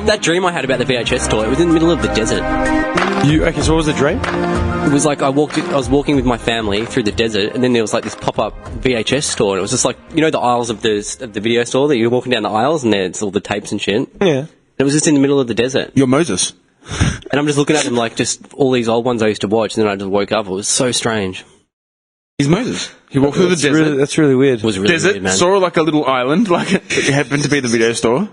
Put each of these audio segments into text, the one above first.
That dream I had about the VHS store, it was in the middle of the desert. Okay, so what was the dream? It was like I was walking with my family through the desert, and then there was like this pop-up VHS store, and it was just like, you know, the aisles of the video store that you're walking down the aisles, and there's all the tapes and shit. Yeah. It was just in the middle of the desert. You're Moses. And I'm just looking at them like just all these old ones I used to watch, and then I just woke up. It was so strange. He's Moses. He walked through the desert. That's really weird. It was really weird, man. Saw like a little island, like it happened to be the video store.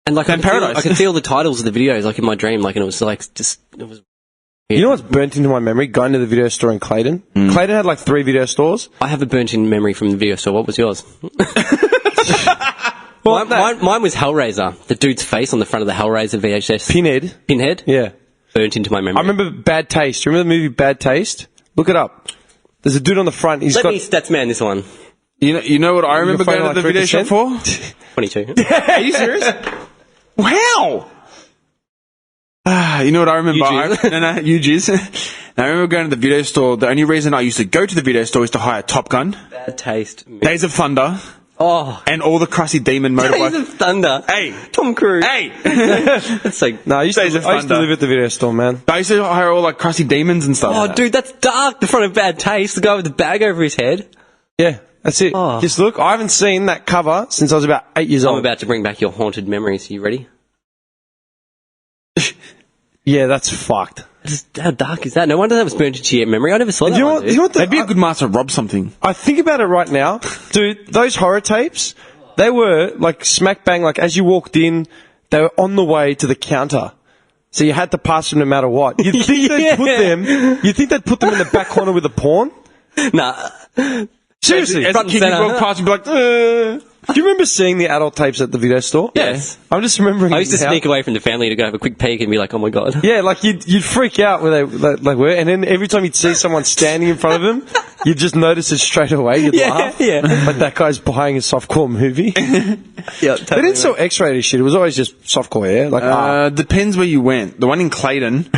And like in paradise. I could see all the titles of the videos like in my dream, like, and it was like just it was. You know what's burnt into my memory? Going to the video store in Clayton. Clayton had like 3 video stores. I have a burnt-in memory from the video store. What was yours? Mine was Hellraiser. The dude's face on the front of the Hellraiser VHS. Pinhead? Yeah. Burnt into my memory. I remember Bad Taste. Remember the movie Bad Taste? Look it up. There's a dude on the front. Let me stats man this one. You know what I remember going to the video shop for? 22. Are you serious? Wow! You know what I remember? UGs. I remember going to the video store. The only reason I used to go to the video store was to hire Top Gun, Bad Taste. Days of Thunder, and all the Crusty Demon motorbike. Days of Thunder. Hey, Tom Cruise. Hey, That's like I used to live at the video store, man. I used to hire all like Crusty Demons and stuff. Oh, dude, that's dark. The front of Bad Taste. The guy with the bag over his head. Yeah, that's it. Oh. Just look, I haven't seen that cover since I was about 8 years old. I'm about to bring back your haunted memories. Are you ready? Yeah, that's fucked. How dark is that? No wonder that was burnt into your memory. I never saw that. You know one, what? dude. You know what? They'd be a good master rob something. I think about it right now, dude. Those horror tapes, they were like smack bang. Like as you walked in, they were on the way to the counter, so you had to pass them no matter what. You'd think they'd put them. You'd think they'd put them in the back corner with a porn. Nah. Seriously, As a kid, you'd walk past and be like, Do you remember seeing the adult tapes at the video store? Yes. I'm just remembering. I used to sneak away from the family to go have a quick peek and be like, oh my god. Yeah, like you'd freak out where they were, and then every time you'd see someone standing in front of them, you'd just notice it straight away. You'd laugh. Yeah. Like that guy's buying a softcore movie. Yeah, They didn't sell X-rated shit. It was always just softcore, yeah? Like, depends where you went. The one in Clayton.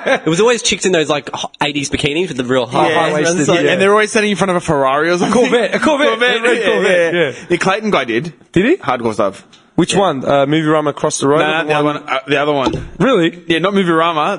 It was always chicks in those like 80s bikinis with the real high-waisted. Yeah. And they're always standing in front of a Ferrari or something. A Corvette. Red Corvette. Yeah. The Clayton guy did. Did he? Hardcore stuff. Which one? Movie Rama across the road? No, the other one. Really? Yeah, not Movie Rama.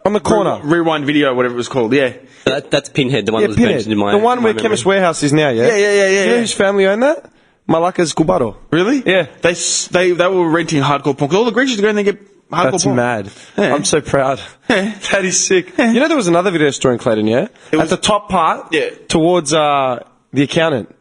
On the corner. Rewind Video, whatever it was called. Yeah. That's Pinhead, the one that was Pinhead. burnt into my The one where memory. Chemist Warehouse is now, yeah? Yeah. You know whose family owned that? Malaka's Cubaro. Really? Yeah. They were renting hardcore porn. 'Cause all the Greeks used to go and they get hardcore That's porn. mad. Yeah. I'm so proud. Yeah. That is sick. You know there was another video store in Clayton, yeah? At the top part, Yeah. towards the accountant.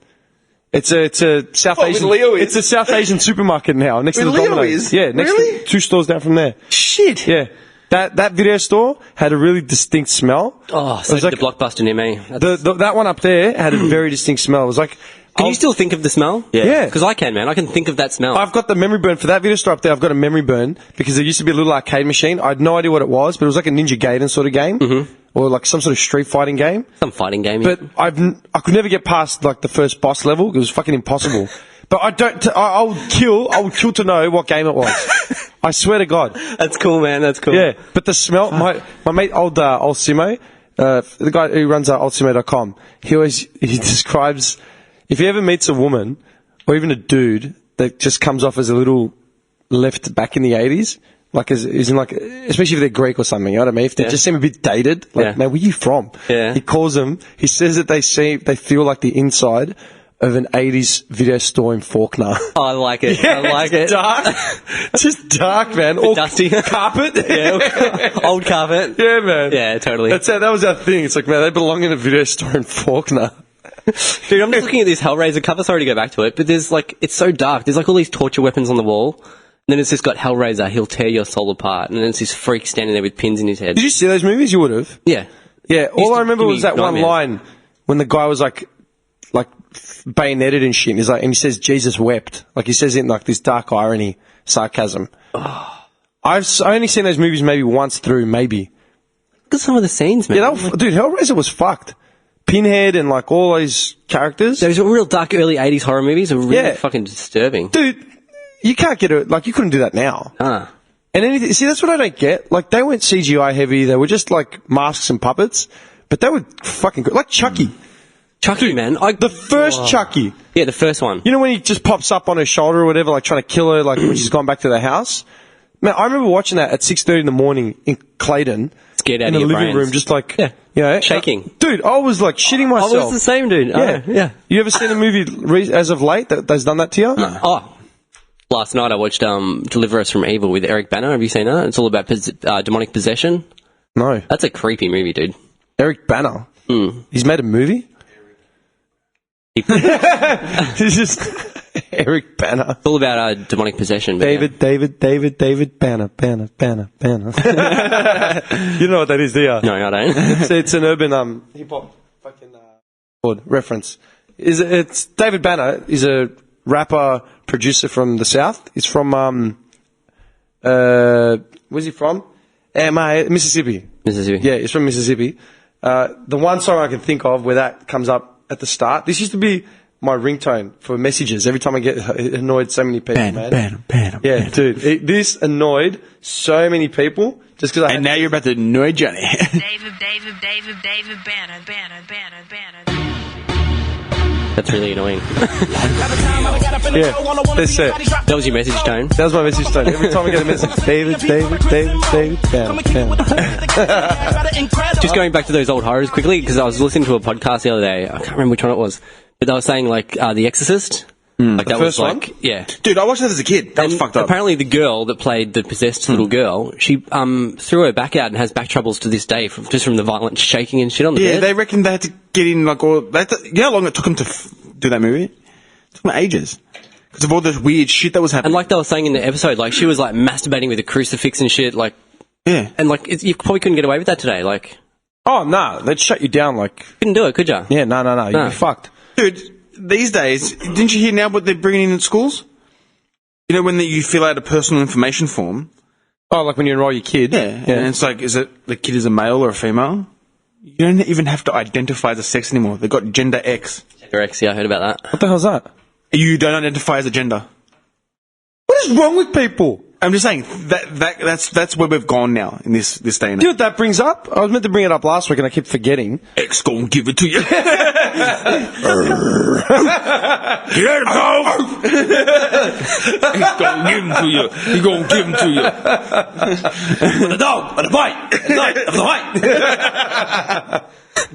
It's a South What, Asian. with Leo is? It's a South Asian supermarket now, next to With the Leo Domino's. is? Yeah, next Really? to 2 stores down from there. Shit. Yeah. That video store had a really distinct smell. Oh, It so was did like- the Blockbuster near me. that one up there had a very distinct smell. It was like, Can you still think of the smell? Yeah. Because I can, man. I can think of that smell. I've got the memory burn for that video store up there. I've got a memory burn because there used to be a little arcade machine. I had no idea what it was, but it was like a Ninja Gaiden sort of game, or like some sort of street fighting game. Some fighting game. But I could never get past like the first boss level. It was fucking impossible. But I would kill to know what game it was. I swear to God. That's cool, man. That's cool. Yeah. But the smell, my mate, old Simo, the guy who runs oldsimo.com, he describes, if he ever meets a woman or even a dude that just comes off as a little left back in the 80s, like as in like, especially if they're Greek or something, you know what I mean? If they just seem a bit dated, like, man, where are you from? Yeah. He calls them, he says that they feel like the inside of an 80s video store in Faulkner. Oh, I like it. I like it. Dark. Just dark, man. All dusty. Carpet. Yeah. Old carpet. Yeah, man. Yeah, totally. That was our thing. It's like, man, they belong in a video store in Faulkner. Dude, I'm just looking at this Hellraiser cover. Sorry to go back to it, but there's like, it's so dark. There's like all these torture weapons on the wall. And then it's just got Hellraiser, he'll tear your soul apart. And then it's this freak standing there with pins in his head. Did you see those movies? You would have. Yeah. Yeah. All I remember give me was that one nightmares. line when the guy was like bayoneted and shit. And he's like, and he says, Jesus wept. Like he says it in like this dark irony, sarcasm. I've only seen those movies maybe once through, maybe. Look at some of the scenes, man. Yeah, dude, Hellraiser was fucked. Pinhead and like all those characters. Those real dark early 80s horror movies are really fucking disturbing. Dude, you can't get it. Like, you couldn't do that now. Ah. And anything, see, that's what I don't get. Like, they weren't CGI heavy. They were just like masks and puppets. But they were fucking good. Like Chucky. Chucky, man. The first Chucky. Yeah, the first one. You know when he just pops up on her shoulder or whatever, like trying to kill her, like when she's gone back to the house? Man, I remember watching that at 6:30 in the morning in Clayton. Scared out in of the your living brains. room, just like, Yeah. you know. Shaking. Dude, I was like shitting I myself. was the same, dude. Yeah. Yeah. You ever seen a movie as of late that's done that to you? Oh. Last night I watched Deliver Us from Evil with Eric Bana. Have you seen that? It's all about demonic possession. No. That's a creepy movie, dude. Eric Bana. He's made a movie? He's just Eric Bana. It's all about demonic possession. But David Bana. You know what that is, do you? Yeah. No, I don't. It's an urban hip hop fucking reference. It's David Bana is a rapper producer from the South. He's from where's he from? Mississippi. Mississippi. Yeah, he's from Mississippi. The one song I can think of where that comes up at the start. This used to be my ringtone for messages. Every time I get annoyed so many people, man. Yeah, dude. This annoyed so many people just because And now you're about to annoy Johnny. David Banner. That's really annoying. Yeah, that's it. That was your message tone. That was my message tone. Every time I get a message, David, Bana. Just going back to those old horrors quickly, because I was listening to a podcast the other day. I can't remember which one it was, but they were saying like The Exorcist. Like that first was like, one? yeah. Dude, I watched that as a kid. That was And fucked up. Apparently, the girl that played the possessed little girl, she threw her back out and has back troubles to this day, just from the violent shaking and shit on the Yeah, bed. they reckon they had to get in like all. You know how long it took them to do that movie? It took them ages because of all this weird shit that was happening. And like they were saying in the episode, like she was like masturbating with a crucifix and shit, like, yeah, and like you probably couldn't get away with that today. Like, Oh, nah, they'd shut you down like... couldn't do it, could ya? Yeah, no, you'd No. be fucked. dude. These days, didn't you hear now what they're bringing in at schools? You know when you fill out a personal information form. Oh, like when you enroll your kid? Yeah, and it's like, is it the kid is a male or a female? You don't even have to identify as a sex anymore. They've got gender X. Gender X, yeah, I heard about that. What the hell's that? You don't identify as a gender. What is wrong with people? I'm just saying that's where we've gone now in this day and Do you know age. what that brings up? I was meant to bring it up last week and I keep forgetting. X gonna give it to you. Here it goes. X gonna give them to you. He gonna give them to you. With a dog, with a bite, with a bite.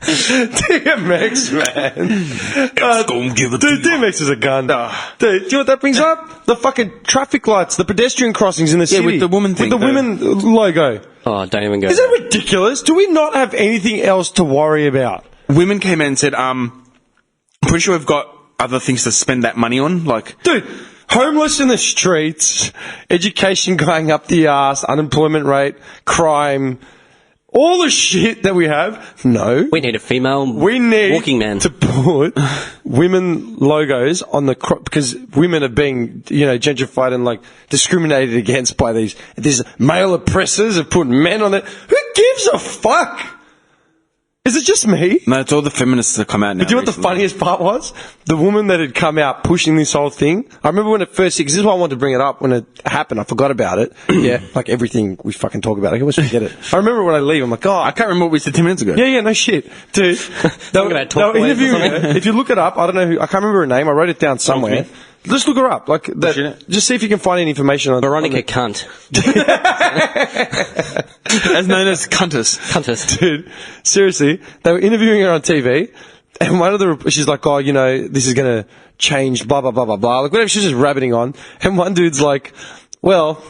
DMX, man. X gonna give it to Dude, you. DMX is a gun. Dude, do you know what that brings up? The fucking traffic lights, the pedestrian crossings in the city. with the woman thing, With the women logo. Oh, don't even go. Is that ridiculous? Do we not have anything else to worry about? Women came in and said, I'm pretty sure we've got other things to spend that money on, like... Dude, homeless in the streets, education going up the arse, unemployment rate, crime, all the shit that we have. No. We need a female We need walking man. to put women logos on the because women are being, gentrified and like discriminated against by these male oppressors have put men on it. Who gives a fuck? Is it just me? No, it's all the feminists that come out now. Do you know what the funniest part was? The woman that had come out pushing this whole thing. I remember when it first, because this is why I wanted to bring it up when it happened. I forgot about it. Yeah, like everything we fucking talk about. I always forget it. I remember when I leave, I'm like, oh, I can't remember what we said 10 minutes ago. yeah, no shit. Dude. Talking about talk waves or interviewing something. her. If you look it up, I don't know who, I can't remember her name. I wrote it down somewhere. Just look her up. Like that, shit. just see if you can find any information on Veronica on Cunt. As known as cunters. Cuntist. Dude, seriously, they were interviewing her on TV, and one of the, she's like, oh, this is going to change, blah, blah, blah, blah, blah. Like, whatever, she's just rabbiting on. And one dude's like, well,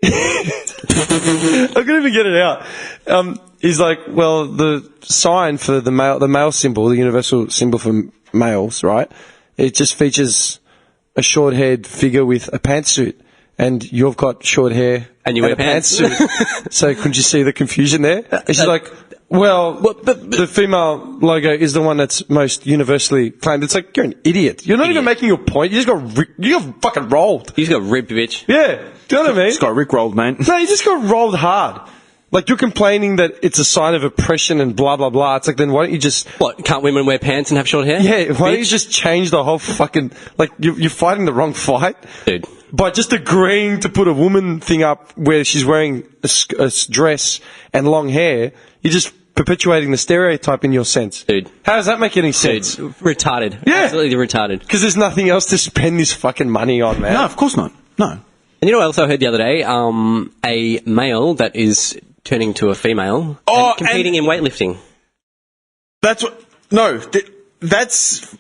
I couldn't even get it out. He's like, well, the sign for the male symbol, the universal symbol for males, right? It just features a short-haired figure with a pantsuit. And you've got short hair And you wear a pants. pantsuit. So couldn't you see the confusion there? And she's like, well, the female logo is the one that's most universally claimed. It's like, you're an idiot. You're not even making your point. You got fucking rolled. You just got ripped, bitch. Yeah. Do you know what I mean? It's got rickrolled, mate. No, you just got rolled hard. Like, you're complaining that it's a sign of oppression and blah, blah, blah. It's like, then why don't you just... What, can't women wear pants and have short hair? Yeah, why don't you Bitch? just change the whole fucking... Like, you're fighting the wrong fight. Dude. By just agreeing to put a woman thing up where she's wearing a dress and long hair, you're just perpetuating the stereotype in your sense. Dude. How does that make any Dude, sense? retarded. Yeah. Absolutely retarded. Because there's nothing else to spend this fucking money on, man. No, of course not. No. And you know what else I heard the other day? A male that is turning to a female and competing in weightlifting. That's what. No, that's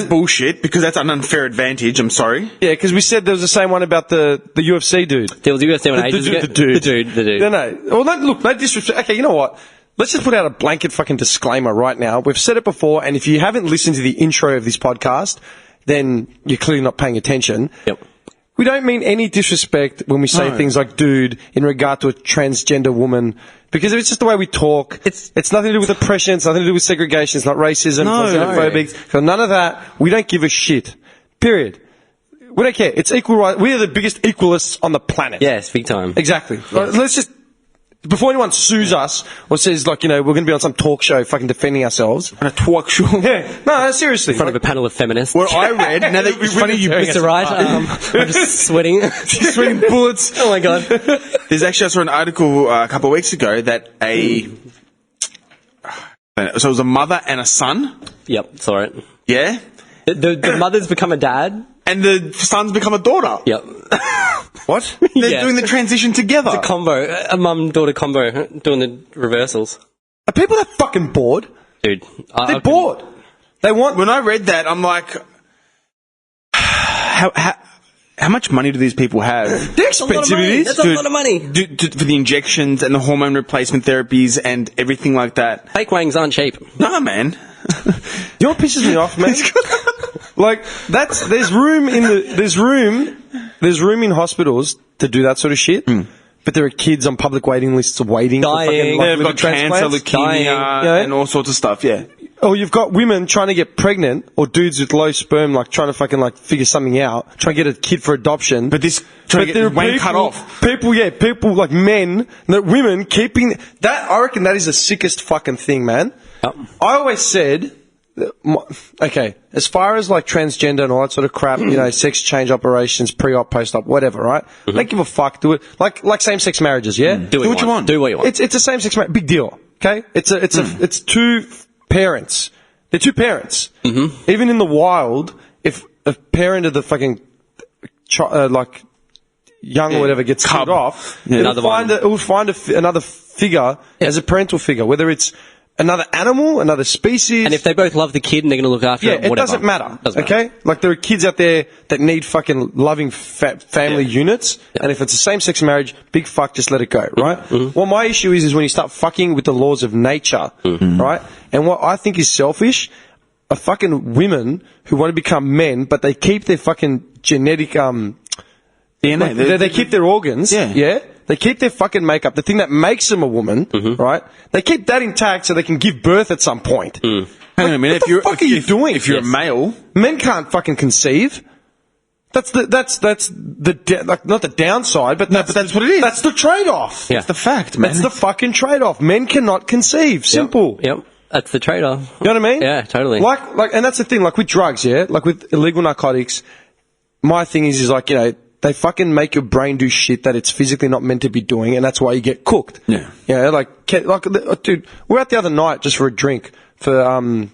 bullshit because that's an unfair advantage. I'm sorry. Yeah, because we said there was the same one about the UFC dude. There was a UFC one ages ago. The dude. The dude. No. Well, look, no disrespect. Okay, you know what? Let's just put out a blanket fucking disclaimer right now. We've said it before, and if you haven't listened to the intro of this podcast, then you're clearly not paying attention. Yep. We don't mean any disrespect when we say things like dude in regard to a transgender woman, because it's just the way we talk. It's nothing to do with oppression. It's nothing to do with segregation. It's not racism. No. It's not xenophobic. So none of that. We don't give a shit. Period. We don't care. It's equal right. We are the biggest equalists on the planet. Yes, big time. Exactly. Let's just, before anyone sues us or says, like, you know, we're going to be on some talk show fucking defending ourselves. On a talk show. Yeah. No, seriously. In front of a panel of feminists. What I read, now that it's funny you bring Mr. Wright, I'm just sweating. sweating bullets. Oh my god. There's actually, I saw an article a couple of weeks ago that so it was a mother and a son. Yep, it's alright. Yeah. The mother's become a dad. And the son's become a daughter. Yep. What? They're Yeah. doing the transition together. Combo. A mum-daughter combo doing the reversals. Are people that fucking bored? Dude. They're bored. They want... When I read that, I'm like, how much money do these people have? They're expensive, it is. That's a lot of money. For the injections and the hormone replacement therapies and everything like that. Fake wangs aren't cheap. No, man. You know what pisses me off, man? Like, there's room in hospitals to do that sort of shit. But there are kids on public waiting lists waiting. Dying. For They've fucking got cancer, leukemia, Dying. and all sorts of stuff, yeah. Or you've got women trying to get pregnant, or dudes with low sperm, like, trying to fucking, like, figure something out, trying to get a kid for adoption. But trying to get the wang cut off. People like men, women keeping, that, I reckon that is the sickest fucking thing, man. Yep. I always said, okay, as far as like transgender and all that sort of crap, you know, sex change operations, pre-op, post-op, whatever, right? Don't give a fuck. Do it like same-sex marriages, yeah. Do what you want. Do what you want. It's a same-sex marriage, big deal. Okay, it's two parents. They're two parents. Even in the wild, if a parent of the fucking like young or whatever gets cut off, it will find another figure as a parental figure, whether it's another animal, another species. And if they both love the kid and they're going to look after it, whatever. It doesn't matter. Okay? Like, there are kids out there that need fucking loving family units, and if it's a same-sex marriage, big fuck, just let it go, right? What my issue is when you start fucking with the laws of nature, right? And what I think is selfish are fucking women who want to become men, but they keep their fucking genetic, DNA. They keep their organs, yeah? They keep their fucking makeup, the thing that makes them a woman, right? They keep that intact so they can give birth at some point. Hang on a minute. What the fuck are you doing? If you're a male, men can't fucking conceive. That's not the downside, but that's what it is. That's the trade-off. Yeah. That's the fact, man. That's the fucking trade-off. Men cannot conceive. Simple. Yep. That's the trade-off. You know what I mean? Yeah, totally. Like, and that's the thing. Like with drugs, yeah. Like with illegal narcotics, my thing is like, you know, they fucking make your brain do shit that it's physically not meant to be doing, and that's why you get cooked. Yeah. You know, like, dude, we were out the other night just for a drink for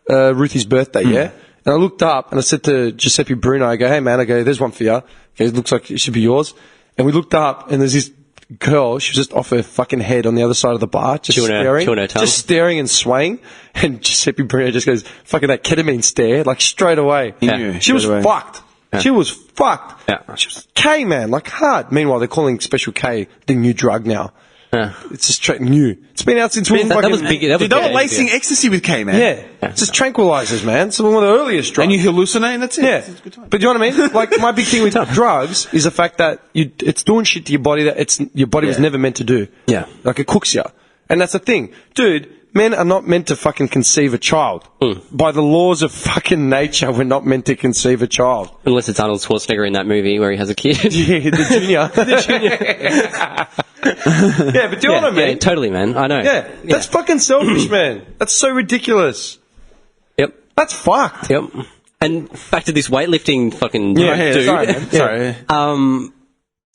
Ruthie's birthday, yeah? And I looked up and I said to Giuseppe Bruno, I go, hey man, there's one for you. Okay, it looks like it should be yours. And we looked up and there's this girl, she was just off her fucking head on the other side of the bar, just just staring and swaying. And Giuseppe Bruno just goes, fucking that ketamine stare, like straight away. Yeah. She was fucked. Yeah. She was fucked. Yeah. She was K, man, like hard. Meanwhile, they're calling Special K the new drug now. Yeah. It's just straight new. It's been out since we were that was big. That was they were lacing ecstasy with K, man. Yeah. It's just tranquilizers, man. It's one of the earliest drugs. And you hallucinate, and that's it. Yeah. It's a good time. But you know what I mean? Like, my big thing with drugs is the fact that it's doing shit to your body that your body was never meant to do. Yeah. Like, it cooks you. And that's the thing. Dude, men are not meant to fucking conceive a child. By the laws of fucking nature, we're not meant to conceive a child. Unless it's Arnold Schwarzenegger in that movie where he has a kid. Yeah, the junior. Yeah, but do you know what I mean? Yeah, totally, man. I know. Yeah, that's fucking selfish, man. That's so ridiculous. Yep. That's fucked. Yep. And back to this weightlifting fucking dude. Sorry, man. Sorry.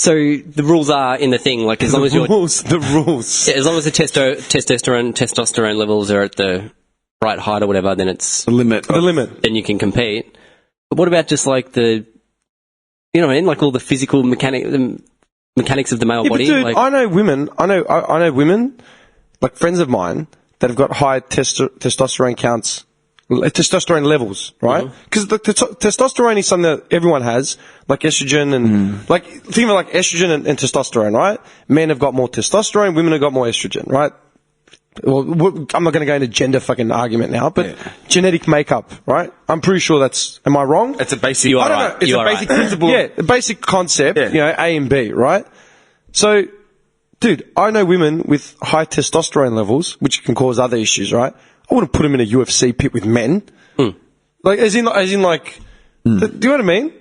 So the rules are in the thing, like as long as you're The rules. yeah, as long as the testosterone levels are at the right height or whatever, then it's The limit. The limit. then you can compete. But what about just like the, you know what I mean, like all the physical mechanics of the male Yeah, but body? dude, like, I know women, like friends of mine, that have got high testosterone counts, testosterone levels, right? Because the testosterone is something that everyone has, like estrogen and like think of it like estrogen and testosterone, right? Men have got more testosterone, women have got more estrogen, right? Well, I'm not going to go into gender fucking argument now, but genetic makeup, right? I'm pretty sure that's. Am I wrong? It's a basic. You I are don't right. know. It's You a are basic right. principle. Yeah, a basic concept. Yeah. You know, A and B, right? So, dude, I know women with high testosterone levels, which can cause other issues, right? I wouldn't put them in a UFC pit with men. Like, as in, do you know what I mean?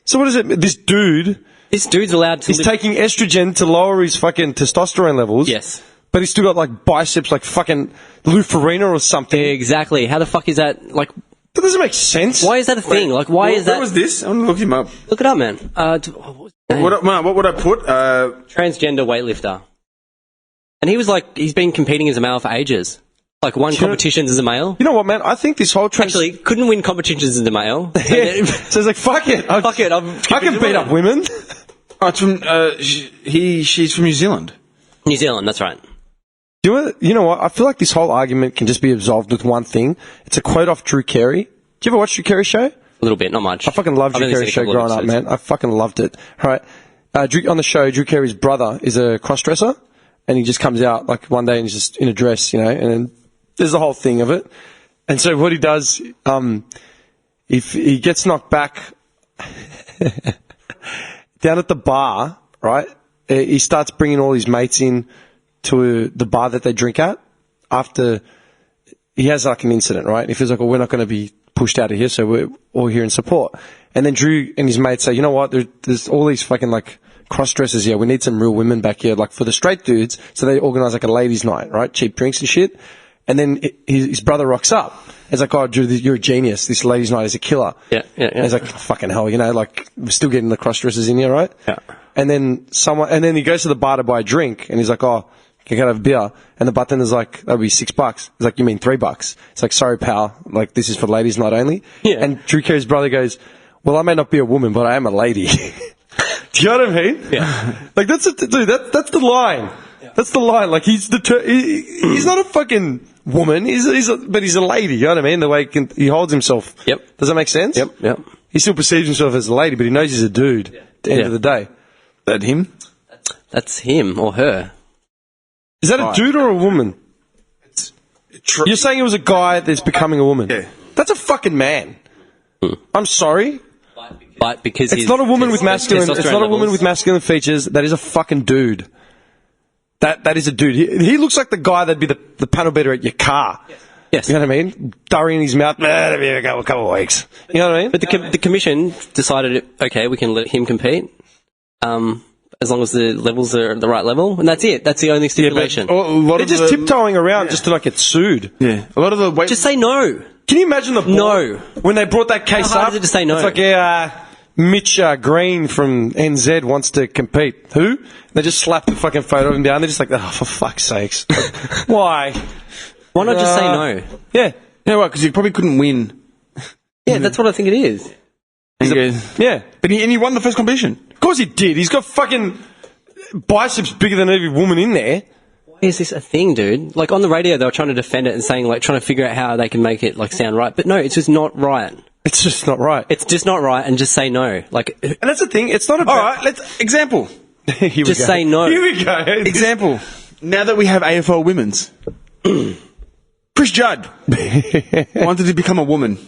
So what is it? This dude's allowed to he's live. taking estrogen to lower his fucking testosterone levels. Yes. But he's still got like biceps like fucking Lou Ferrigno or something. Exactly. How the fuck is that? Like, That doesn't make sense. why is that a thing? Like, why is Where that? was this? I'm gonna look him up. Look it up, man. What was his name? What would I put? Transgender weightlifter. And he was like, he's been competing as a male for ages. Like, won competitions as a male. You know what, man? I think this whole Actually, couldn't win competitions as a male. Yeah. So he's like, fuck it. Fuck it. I can beat up women. Oh, it's from. She's from New Zealand. New Zealand, that's right. You know what? I feel like this whole argument can just be absolved with one thing. It's a quote off Drew Carey. Do you ever watch Drew Carey's show? A little bit, not much. I fucking loved I've Drew only Carey's seen show a couple growing of up, episodes. man. I fucking loved it. All right. On the show, Drew Carey's brother is a cross-dresser, and he just comes out like one day and he's just in a dress, you know, and then there's the whole thing of it. And so what he does, if he gets knocked back down at the bar, right, he starts bringing all his mates in to the bar that they drink at after he has like an incident, right? He feels like, well, we're not going to be pushed out of here, so we're all here in support. And then Drew and his mates say, you know what, there's all these fucking like cross-dressers here. We need some real women back here, like for the straight dudes. So they organise like a ladies' night, right? Cheap drinks and shit. And then his brother rocks up. He's like, oh, Drew, you're a genius. This ladies' night is a killer. Yeah. And he's like, oh, fucking hell, you know, like we're still getting the cross-dressers in here, right? Yeah. And then he goes to the bar to buy a drink, and he's like, oh, can I have a beer? And the bartender's like, that'll be $6. He's like, you mean $3? It's like, sorry, pal. Like, this is for ladies' night only. Yeah. And Drew Carey's brother goes, well, I may not be a woman, but I am a lady. Do you know what I mean? Yeah. Like, that's the line. Yeah. That's the line. Like, he's not a fucking woman. But he's a lady. You know what I mean? The way he holds himself. Yep. Does that make sense? Yep. He still perceives himself as a lady, but he knows he's a dude at the end of the day. That him? That's him or her. Is that a dude or a woman? You're saying it was a guy that's becoming a woman? Yeah. That's a fucking man. I'm sorry. But because It's not a woman with masculine. It's testosterone not a woman levels- with masculine features. That is a fucking dude. That is a dude. He looks like the guy that'd be the panel beater at your car. Yes. You know what I mean? Durry in his mouth. That'll be a couple of weeks. You know what I mean? But the commission decided, okay, we can let him compete, as long as the levels are at the right level, and that's it. That's the only stipulation. They're just tiptoeing around just to not get sued. Yeah. A lot of the weight. Just say no. Can you imagine the board No. when they brought that case How hard up? is it to say no? It's like, Mitch Green from NZ wants to compete. Who? They just slap the fucking photo of him down. They're just like, oh, for fuck's sakes. Why? Why not just say no? Yeah. You know what? Because he probably couldn't win. Yeah, that's what I think it is. Yeah. But he won the first competition. Of course he did. He's got fucking biceps bigger than every woman in there. Why is this a thing, dude? Like on the radio, they were trying to defend it and saying, like, trying to figure out how they can make it like sound right. But no, it's just not right. It's just not right. It's just not right, and just say no. Like, And that's the thing. It's not about... All right. Example. Here we just go. say no. Here we go. Example. Now that we have AFL women's, Chris Judd wanted to become a woman.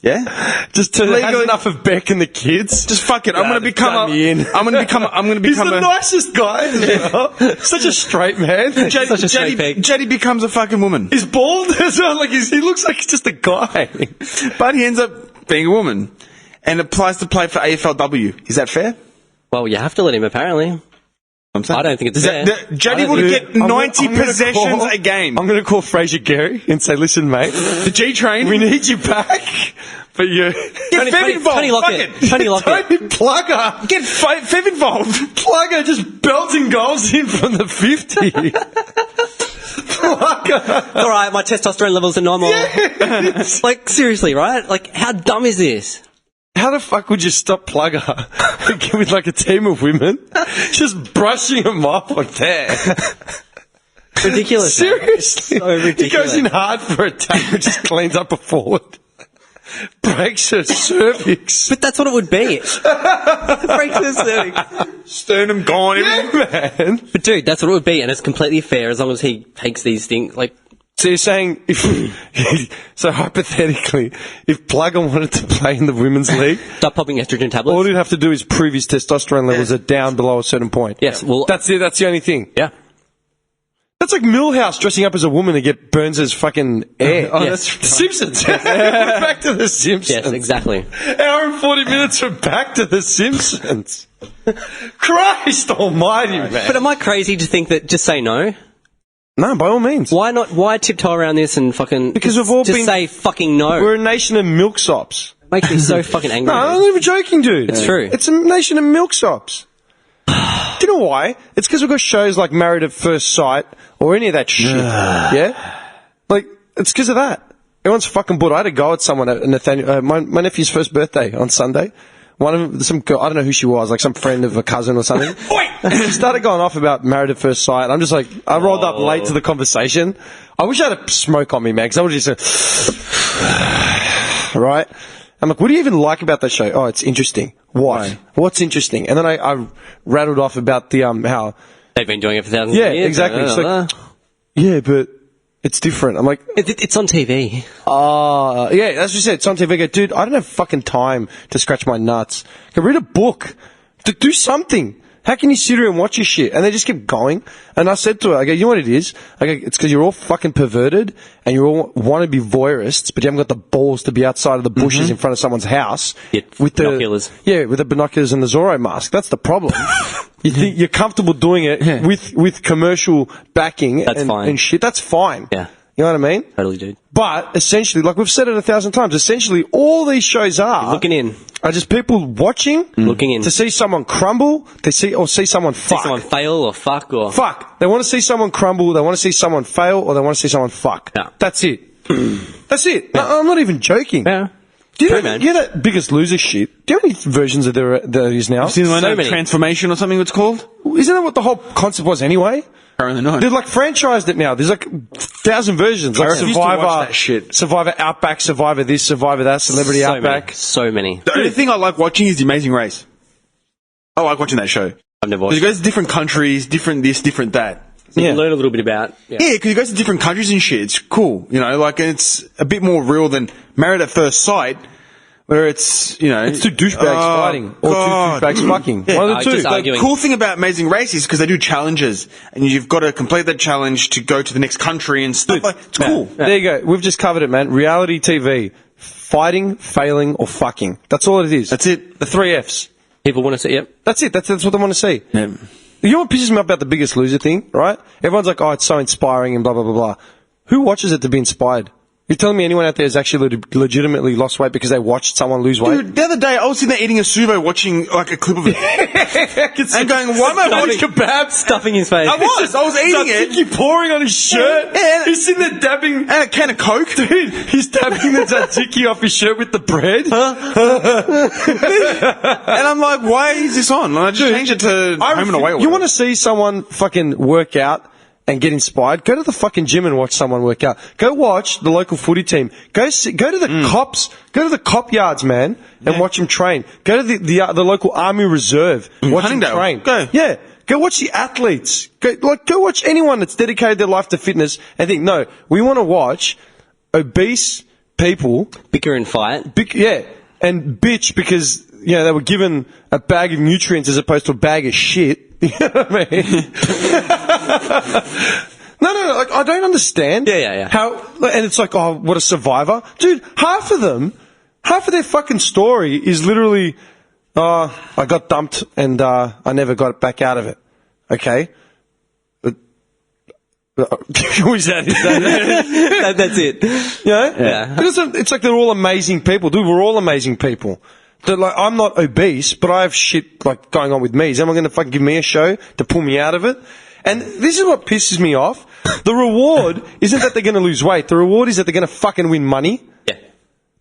Yeah. Just to Legally- has enough of Beck and the kids. Just fuck it. I'm Nah, going to become done me in. I'm going to He's become the a. nicest guy as well. Such a straight man. Such a straight pig. Jetty becomes a fucking woman, He's bald as well. Like he looks like he's just a guy. but he ends up being a woman, and applies to play for AFLW. Is that fair? Well, you have to let him, apparently. I'm saying. I don't think it's fair. Juddy I don't would think- get 90 possessions a game. I'm going to call Fraser Gary and say, listen, mate, The G train. we need you back, but you... Get Fev involved. Tony Fuck Lockett. it. Tony Lockett. Tony Plugger. Get Fev involved. Plugger just belting goals in from the 50. Plugger. All right, my testosterone levels are normal. Like, seriously, right? Like, how dumb is this? How the fuck would you stop Plugger with like a team of women just brushing him off like that? Ridiculous. man. Seriously. So ridiculous. He goes in hard for a tackle, just cleans up a forward. Breaks her cervix. But that's what it would be. Breaks the cervix. Sternum gone. Everything. Man. But dude, that's what it would be, and it's completely fair as long as he takes these things. Like, So you're saying, so hypothetically, if Plugger wanted to play in the women's league, stop popping estrogen tablets. all he'd have to do is prove his testosterone levels are down below a certain point. Yes, well, That's it, that's the only thing. yeah. That's like Millhouse dressing up as a woman to get Burns' fucking air. Oh, Yes. The Simpsons. We're back to the Simpsons. Yes, exactly. Hour and 40 minutes, we're back to the Simpsons. Christ almighty, man. But am I crazy to think that just say no? No, by all means. Why not? Why tiptoe around this and fucking? Because just, we've all just been- say fucking no. We're a nation of milksops. Makes me so fucking angry. No, I'm dude. not even joking, dude. It's true. It's a nation of milksops. Do you know why? It's because we've got shows like Married at First Sight or any of that shit. Yeah? Like, it's because of that. Everyone's fucking bored. I had a go at someone at Nathaniel, my nephew's first birthday on Sunday. One of them, some girl, I don't know who she was, like some friend of a cousin or something. She started going off about Married at First Sight. I'm just like, I rolled up late to the conversation. I wish I had a smoke on me, man, because I would just say, right? I'm like, what do you even like about that show? Oh, it's interesting. What? What's interesting? And then I rattled off about the, how, They've been doing it for thousands yeah, of years. exactly. It's like, yeah, but it's different. I'm like, It's on TV. yeah, that's what you said. It's on TV. I go, dude, I don't have fucking time to scratch my nuts. Go read a book. Do something. How can you sit here and watch your shit? And they just kept going. And I said to her, I go, you know what it is? I go, it's because you're all fucking perverted and you all want to be voyeurists, but you haven't got the balls to be outside of the bushes in front of someone's house. Yeah, with binoculars. With the binoculars and the Zorro mask. That's the problem. You think you're comfortable doing it with commercial backing Fine. and shit. That's fine. Yeah. You know what I mean? Totally, dude. But essentially, like we've said it 1,000 times, essentially all these shows Looking in. are just people watching, Looking in. to see someone crumble, see someone fuck. See someone fail or fuck or... Fuck. They want to see someone crumble, they want to see someone fail, or they want to see someone fuck. Yeah. That's it. That's it. No, I'm not even joking. Yeah. Do you True, know, man. you know that Biggest Loser shit? Do you know how many versions of there is now? See the one So that many. Transformation or something it's called? Isn't that what the whole concept was anyway? Apparently not. They've like franchised it now. There's like 1,000 versions. Like I used to watch Survivor, that shit. Survivor Outback, Survivor this, Survivor that, Celebrity so Outback. Many. So many. The only thing I like watching is The Amazing Race. I like watching that show. I've never Because watched it goes to different countries, different this, different that. it. You Yeah. learn a little bit about... Yeah. Yeah, because it goes to different countries and shit. It's cool, you know, like it's a bit more real than Married at First Sight, where it's, you know... It's two douchebags fighting, or God. two douchebags fucking. Yeah. One of the two. Just The arguing. cool thing about Amazing Race is because they do challenges, and you've got to complete that challenge to go to the next country and stuff like it's cool. There you go. We've just covered it, man. Reality TV. Fighting, failing, or fucking. That's all it is. That's it. The 3 Fs. People want to see... Yep. That's it. That's what they want to see. Yeah. You know what pisses me off about the Biggest Loser thing, right? Everyone's like, oh, it's so inspiring and blah, blah, blah, blah. Who watches it to be inspired? You're telling me anyone out there has actually legitimately lost weight because they watched someone lose weight? Dude, the other day I was sitting there eating a suvo watching like a clip of it. And going, why am I watching kebab? Stuffing his face. I was eating it. Tzatziki pouring on his shirt. Yeah. He's sitting there dabbing. And a can of Coke. Dude, he's dabbing the tzatziki off his shirt with the bread. And I'm like, why is this on? And I just changed it to home and away. or You want whatever. to see someone fucking work out and get inspired? Go to the fucking gym and watch someone work out. Go watch the local footy team. Go to the cops. Go to the cop yards, man, and watch them train. Go to the local army reserve. Watch them Huntingdale. train. Go. Yeah. Go watch the athletes. Go watch anyone that's dedicated their life to fitness and think, no, we want to watch obese people Bicker and fight. and bitch because, you know, they were given a bag of nutrients as opposed to a bag of shit. You know what I mean? No, like, I don't understand. Yeah. How, and it's like, oh, what a survivor. Dude, half of their fucking story is literally, I got dumped and, I never got back out of it. Okay. Is that That's it. you know? Yeah. Because it's like they're all amazing people. Dude, we're all amazing people. They're like, I'm not obese, but I have shit like going on with me. Is anyone going to fucking give me a show to pull me out of it? And this is what pisses me off. The reward isn't that they're going to lose weight. The reward is that they're going to fucking win money. Yeah.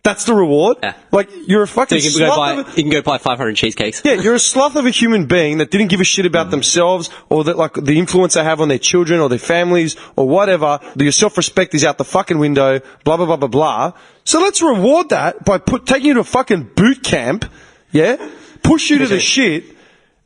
That's the reward. Yeah. Like, you're a So fucking you can sloth you can go buy 500 cheesecakes. yeah, you're a sloth of a human being that didn't give a shit about themselves or that, like, the influence they have on their children or their families or whatever. Your self-respect is out the fucking window, blah, blah, blah, blah, blah. So let's reward that by taking you to a fucking boot camp, yeah? Push you to the shit.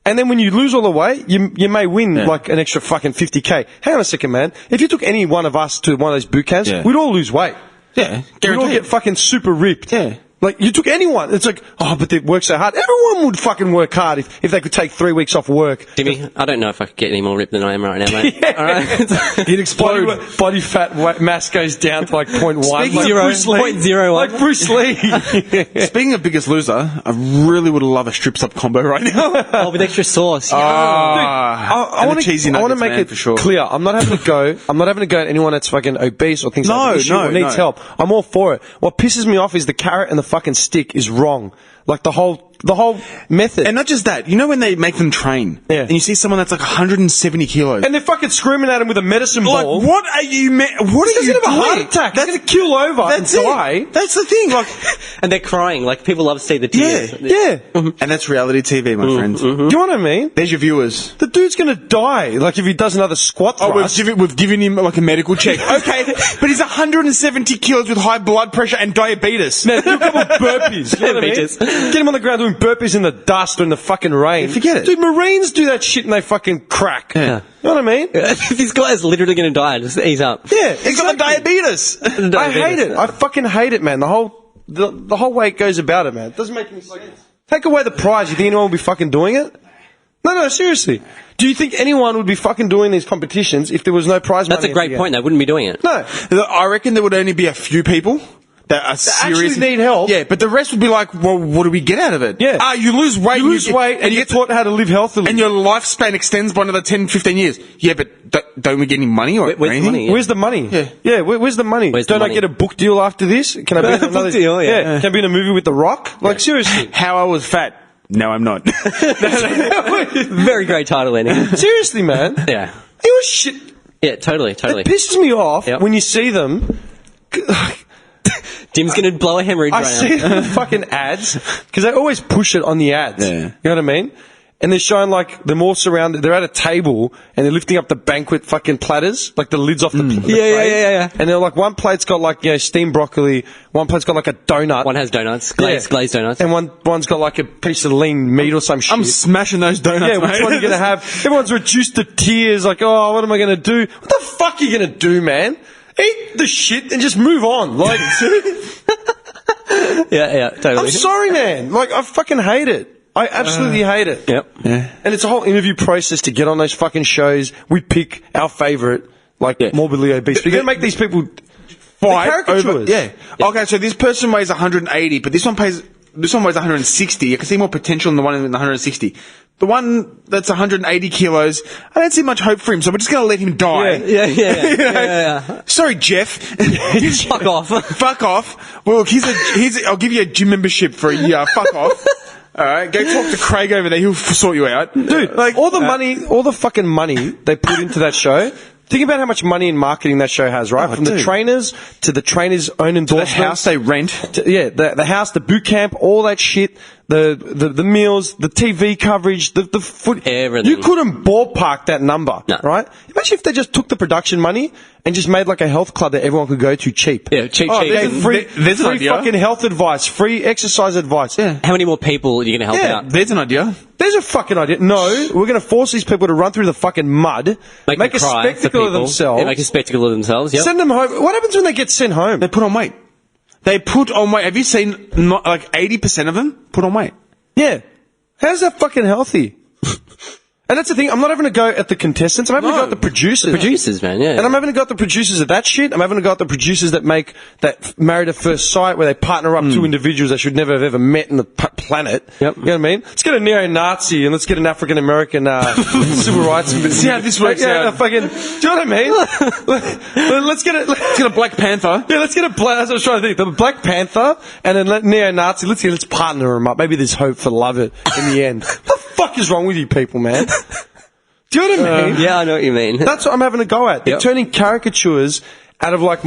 And then when you lose all the weight, you may win like an extra fucking 50k. Hang on a second, man. If you took any one of us to one of those boot camps, we'd all lose weight. Yeah, We'd all guaranteed. get fucking super ripped. Yeah. Like, you took anyone. It's like, oh, but they work so hard. Everyone would fucking work hard if they could take 3 weeks off work. Jimmy, I don't know if I could get any more ripped than I am right now, mate. Yeah. All right. You'd explode. Body fat mass goes down to like 0.1. Speaking Like of Bruce Lee. 0.01. Like Bruce Lee. Speaking of Biggest Loser, I really would love a strip sub combo right now. Oh, with extra sauce. I want to make it for sure. clear. I'm not having to go at anyone that's fucking obese or thinks like this or needs help. I'm all for it. What pisses me off is the carrot and the fucking stick is wrong. Like the whole method. And not just that, you know when they make them train, and you see someone that's like 170 kilos, And they're fucking screaming at him with a medicine like, ball. what are you? What are He's you gonna have a doing? heart attack. He's gonna kill over and That's it. die. That's the thing. Like, And they're crying. Like, people love to see the tears. Yeah. and that's reality TV, my friends. Do you know what I mean? There's your viewers. The dude's gonna die. Like if he does another squat thrust. We've given him like a medical check. Okay, but he's 170 kilos with high blood pressure and diabetes. Man, do a couple of burpees. You know what I mean? Diabetes. Get him on the ground doing burpees in the dust or in the fucking rain. Yeah, forget it. Dude, Marines do that shit and they fucking crack. Yeah. You know what I mean? This guy's literally going to die. Just ease up. Yeah, He's got diabetes. I hate it. I fucking hate it, man. The whole way it goes about it, man. It doesn't make any sense. Take away the prize. You think anyone will be fucking doing it? No, seriously. Do you think anyone would be fucking doing these competitions if there was no prize money? That's a great point. They wouldn't be doing it. No. I reckon there would only be a few people that are serious. actually need help. Yeah, but the rest would be like, well, what do we get out of it? Yeah. You lose weight. You lose weight and you get taught how to live healthily. and your lifespan extends by another 10, 15 years. Yeah, but don't we get any money or Where's the anything? money? Where's the money? Yeah. Where's the money? Where's the Don't money? I get a book deal after this? Can I be in another Book deal, yeah. Can I be in a movie with The Rock? Like seriously. How I was fat. No, I'm not. Very great title ending. Seriously, man. Yeah. It was shit. Yeah, totally. It pisses me off Yep. when you see them. Jim's going to blow a hemorrhage I right see now. the fucking ads because they always push it on the ads. Yeah. You know what I mean? And they're showing like them all surrounded. They're at a table and they're lifting up the banquet fucking platters, like the lids off the Yeah. trays. And they're like, one plate's got like steamed broccoli, one plate's got like a donut, One has donuts, glazed donuts. and one's got like a piece of lean meat or some shit. I'm smashing those donuts, Yeah, which mate. one are you gonna have? Everyone's reduced to tears. Like, oh, what am I gonna do? What the fuck are you gonna do, man? Eat the shit and just move on. Like, Yeah, totally. I'm sorry, man. Like, I fucking hate it. I absolutely hate it. Yep. Yeah. And it's a whole interview process to get on those fucking shows. We pick our favourite, like morbidly obese. We're gonna make these people Fight caricatures. over, yeah. Okay, so this person weighs 180, but this one weighs 160. I can see more potential in the one in the 160. The one that's 180 kilos, I don't see much hope for him, so we're just going to let him die. Yeah. Sorry, Jeff. Fuck off. Fuck off. Well, look, I'll give you a gym membership for a year. Fuck off. All right, go talk to Craig over there. He'll sort you out, Dude, like all the fucking money they put into that show. Think about how much money in marketing that show has, right? From the trainers to the trainers' own the endorsements. house they rent. The house, the boot camp, all that shit, the meals, the TV coverage, the foot. Everything. You couldn't ballpark that number, No. right? Imagine if they just took the production money and just made like a health club that everyone could go to cheap. Yeah, cheap. Gave free There's an idea. fucking health advice, free exercise advice. Yeah. How many more people are you going to help Yeah. out? There's an idea. There's a fucking idea. No, we're going to force these people to run through the fucking mud, make them a cry for spectacle of people. themselves, Yeah, make a spectacle of themselves. Yep. send them home. What happens when they get sent home? They put on weight. Have you seen not like 80% of them put on weight? Yeah. How's that fucking healthy? And that's the thing. I'm not having a go at the contestants. I'm having a go at the producers. Producers, man, yeah. And I'm having a go at the producers of that shit. I'm having a go at the producers that make that Married at First Sight, where they partner up two individuals they should never have ever met in the planet. Yep. You know what I mean? Let's get a neo-Nazi and let's get an African-American civil rights. See how this works out. Fucking, do you know what I mean? let's get a Black Panther. Yeah, let's get a black. That's what I was trying to think. The Black Panther and a neo-Nazi. Let's partner them up. Maybe there's hope for love in the end. What the fuck is wrong with you people, man? Do you know what I mean? Yeah, I know what you mean. That's what I'm having a go at. They're turning caricatures out of like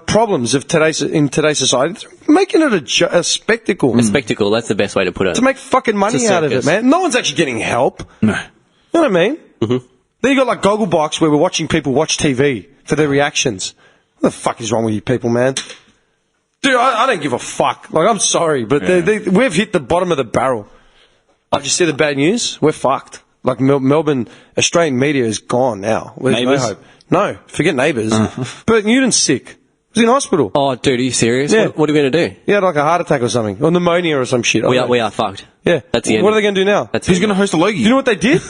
problems of in today's society, making it a spectacle. A spectacle, that's the best way to put it. To make fucking money out of it, man. No one's actually getting help. No. You know what I mean? Mm-hmm. Then you got like Gogglebox where we're watching people watch TV for their reactions. What the fuck is wrong with you people, man? Dude, I don't give a fuck. Like, I'm sorry, but we've hit the bottom of the barrel. Did you see the bad news? We're fucked. Like, Melbourne, Australian media is gone now. There's Neighbours? no hope. No, forget Neighbours. Bert Newton's sick. He's in hospital. Oh, dude, are you serious? Yeah. What are we going to do? He had like a heart attack or something. Or pneumonia or some shit. We are fucked. Yeah. That's the end. What are they going to do now? He's going to host a Logie. You know what they did?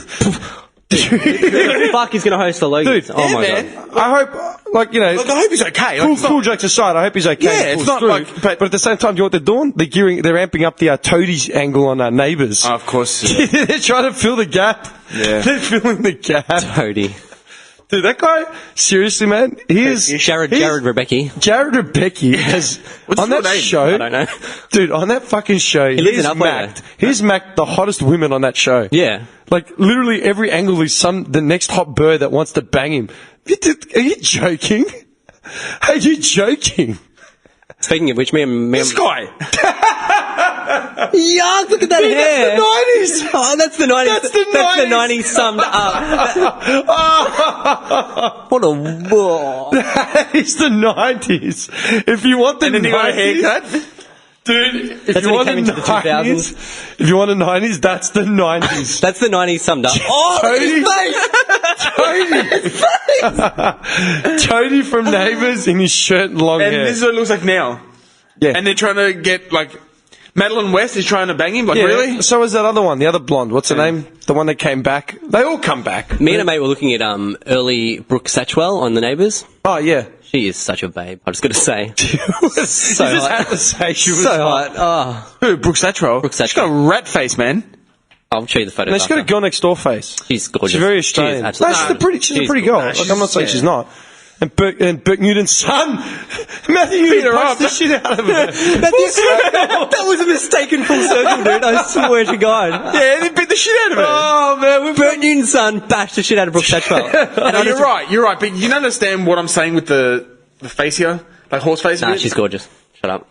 Fuck, he's going to host the Logie. Dude, oh my man. god. I hope, like, you know... Look, I hope he's okay. Cool jokes aside, I hope he's okay. Yeah, it's not through. like- But at the same time, do you know what they're doing? They're amping up the Toadies angle on Neighbours. Of course. Yeah. They're trying to fill the gap. Yeah. They're filling the gap. Toady. Dude, that guy, seriously, man, he is... Jared Rebecki. Jared Rebecki has... What's on his that name? show... I don't know. Dude, on that fucking show, lives he's in Upwey, macked. He's macked the hottest women on that show. Yeah. Like, literally every angle is the next hot bird that wants to bang him. Are you joking? Are you joking? Speaking of which, This guy. Yuck, look at that hair. That's the 90s. Oh, that's the 90s. That's the That's the 90s. 90s summed up. What a whoa. It's the 90s. If you want the And then 90s... he got a haircut. Dude, if That's you when want he the came into the 90s... If you want the 90s, that's the 90s. That's the 90s summed up. Oh, Toady. Toady from Neighbours in his shirt and long And hair. this is what it looks like now. Yeah. And they're trying to get, like... Madeline West is trying to bang him? Like, Yeah, really? So is that other one, the other blonde. What's her name? The one that came back. They all come back. Me and a mate were looking at early Brooke Satchwell on the Neighbours. Oh, yeah. She is such a babe, I was going to say. You just hot. had to say she was So hot. hot. Oh, Who? Brooke Satchwell? Brooke She's got a rat face, man. I'll show you the photos. No, she's got a after. girl next door face. She's gorgeous. She's very She is Australian. absolutely- She's a pretty girl. Nah, Like, I'm not saying yeah. she's not. And Bert Newton's son, Matthew Newton, her up. punched the shit out of her. That was a mistaken full circle, dude. I swear to God. Yeah, they beat the shit out of her. Oh, man. Bert Newton's son bashed the shit out of Brooke Satchwell. No, you're right, but you don't understand what I'm saying with the face here? Like horse face? Nah, she's gorgeous. Shut up.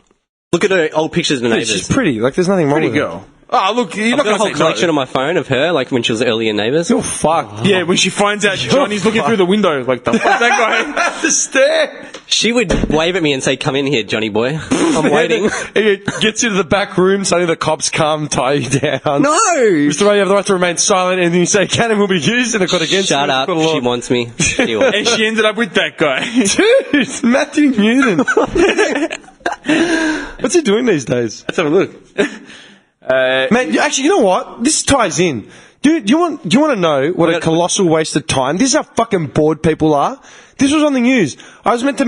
Look at her old pictures of the Neighbours. She's pretty. Like, there's nothing wrong Pretty with her. girl. Oh, look, you're I've not got a going whole to say collection no. on my phone of her, like when she was early in Neighbours. You're fucked. Yeah, when she finds out Johnny's looking through the window, like, the fuck that guy? The stare. She would wave at me and say, "Come in here, Johnny boy. I'm waiting." It gets you to the back room, suddenly the cops come, tie you down. No! Mr. Ray, you have the right to remain silent, and then you say, cannon will be used in a court against Shut you. up. It's got a law. She wants me. She wants And she ended up with that guy. Dude, Matthew Newton. What's he doing these days? Let's have a look. Man, actually, you know what? This ties in. Do you want to know what a colossal waste of time? This is how fucking bored people are. This was on the news. I was meant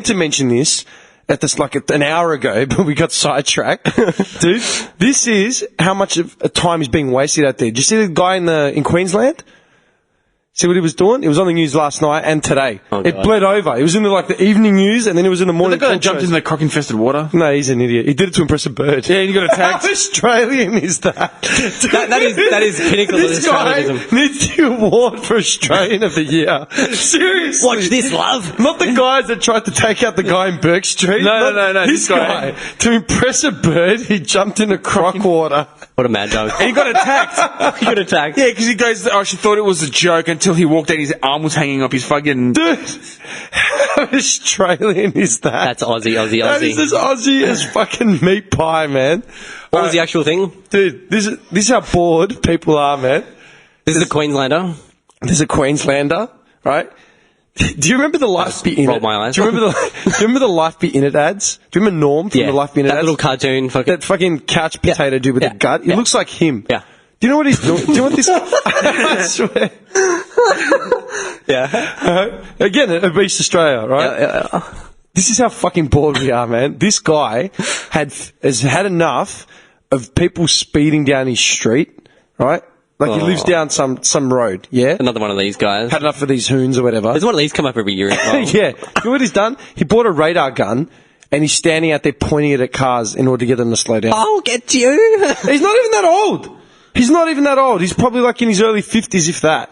to mention this at this like an hour ago, but we got sidetracked. Dude, this is how much of time is being wasted out there. Did you see the guy in Queensland? See what he was doing? It was on the news last night and today. Oh, it God. bled over. It was in the evening news, and then it was in the morning. The guy that talk jumped shows. in the croc-infested water. No, he's an idiot. He did it to impress a bird. Yeah, and he got attacked. How Australian is that? that is pinnacle of This guy Australianism. needs the award for Australian of the Year. Seriously. Watch this, love. Not the guys that tried to take out the guy in Burke Street. No, Not no, This this guy. To impress a bird, he jumped in a croc water. What a mad dog. And he got attacked. He got attacked. Yeah, because he goes, oh, she thought it was a joke until he walked out, his arm was hanging up his fucking... Dude, how Australian is that? That's Aussie. That is as Aussie as fucking meat pie, man. What was the actual thing? Dude, this is how bored people are, man. This is a Queenslander. There's a Queenslander, right? Do you remember the Life Be In rolled It? my eyes. Do you remember the Life Be In It ads? Do you remember Norm from the Life Be In It that ads? little cartoon. Fucking, That fucking couch potato dude with Yeah. the gut. He Yeah. looks like him. yeah. Do you know what he's doing? Do you know what this? I swear. Yeah. Again, obese Australia, right? Yeah. This is how fucking bored we are, man. This guy has had enough of people speeding down his street, right? Like he lives down some road, yeah? Another one of these guys. Had enough of these hoons or whatever. There's one of these come up every year as well. Yeah. You know what he's done? He bought a radar gun and he's standing out there pointing it at cars in order to get them to slow down. I'll get you. He's not even that old. He's not even that old. He's probably like in his early 50s, if that.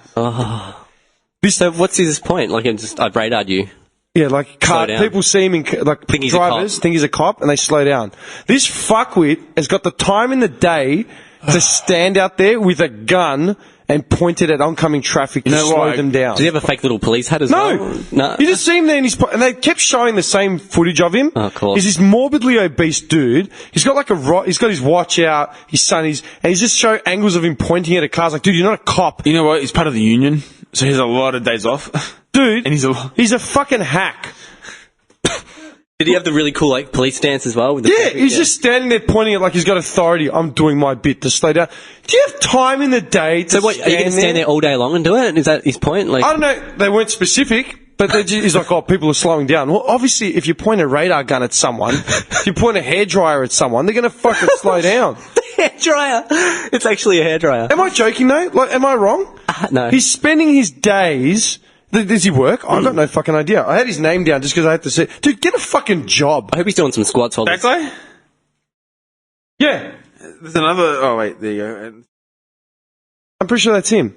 So what's his point? Like, I've radared you. Yeah, like Slow down. people see him in like Think he's a drivers cop. think he's a cop and they slow down. This fuckwit has got the time in the day to stand out there with a gun and point it at oncoming traffic to slow them down. Does he have a fake little police hat as No, well? No. You just see him there, and they kept showing the same footage of him. Oh, of course. He's this morbidly obese dude. He's got like he's got his watch out, his son, and he's just showing angles of him pointing at a car. It's like, dude, you're not a cop, You know what? He's part of the union, so he has a lot of days off. dude. And he's a fucking hack. Did he have the really cool like police stance as well? With the Yeah, traffic? he's just standing there pointing it like he's got authority. I'm doing my bit to slow down. Do you have time in the day to So what? Are you going to stand there all day long and do it? Is that his point? Like, I don't know. They weren't specific, but he's like, oh, people are slowing down. Well, obviously, if you point a radar gun at someone, if you point a hairdryer at someone, they're going to fucking slow down. hairdryer. It's actually a hairdryer. Am I joking though? Like, am I wrong? No. He's spending his days. Does he work? I've got no fucking idea. I had his name down just because I had to say, dude, get a fucking job. I hope he's doing some squats. Hold That guy? Yeah. There's another. Oh wait, there you go. I'm pretty sure that's him.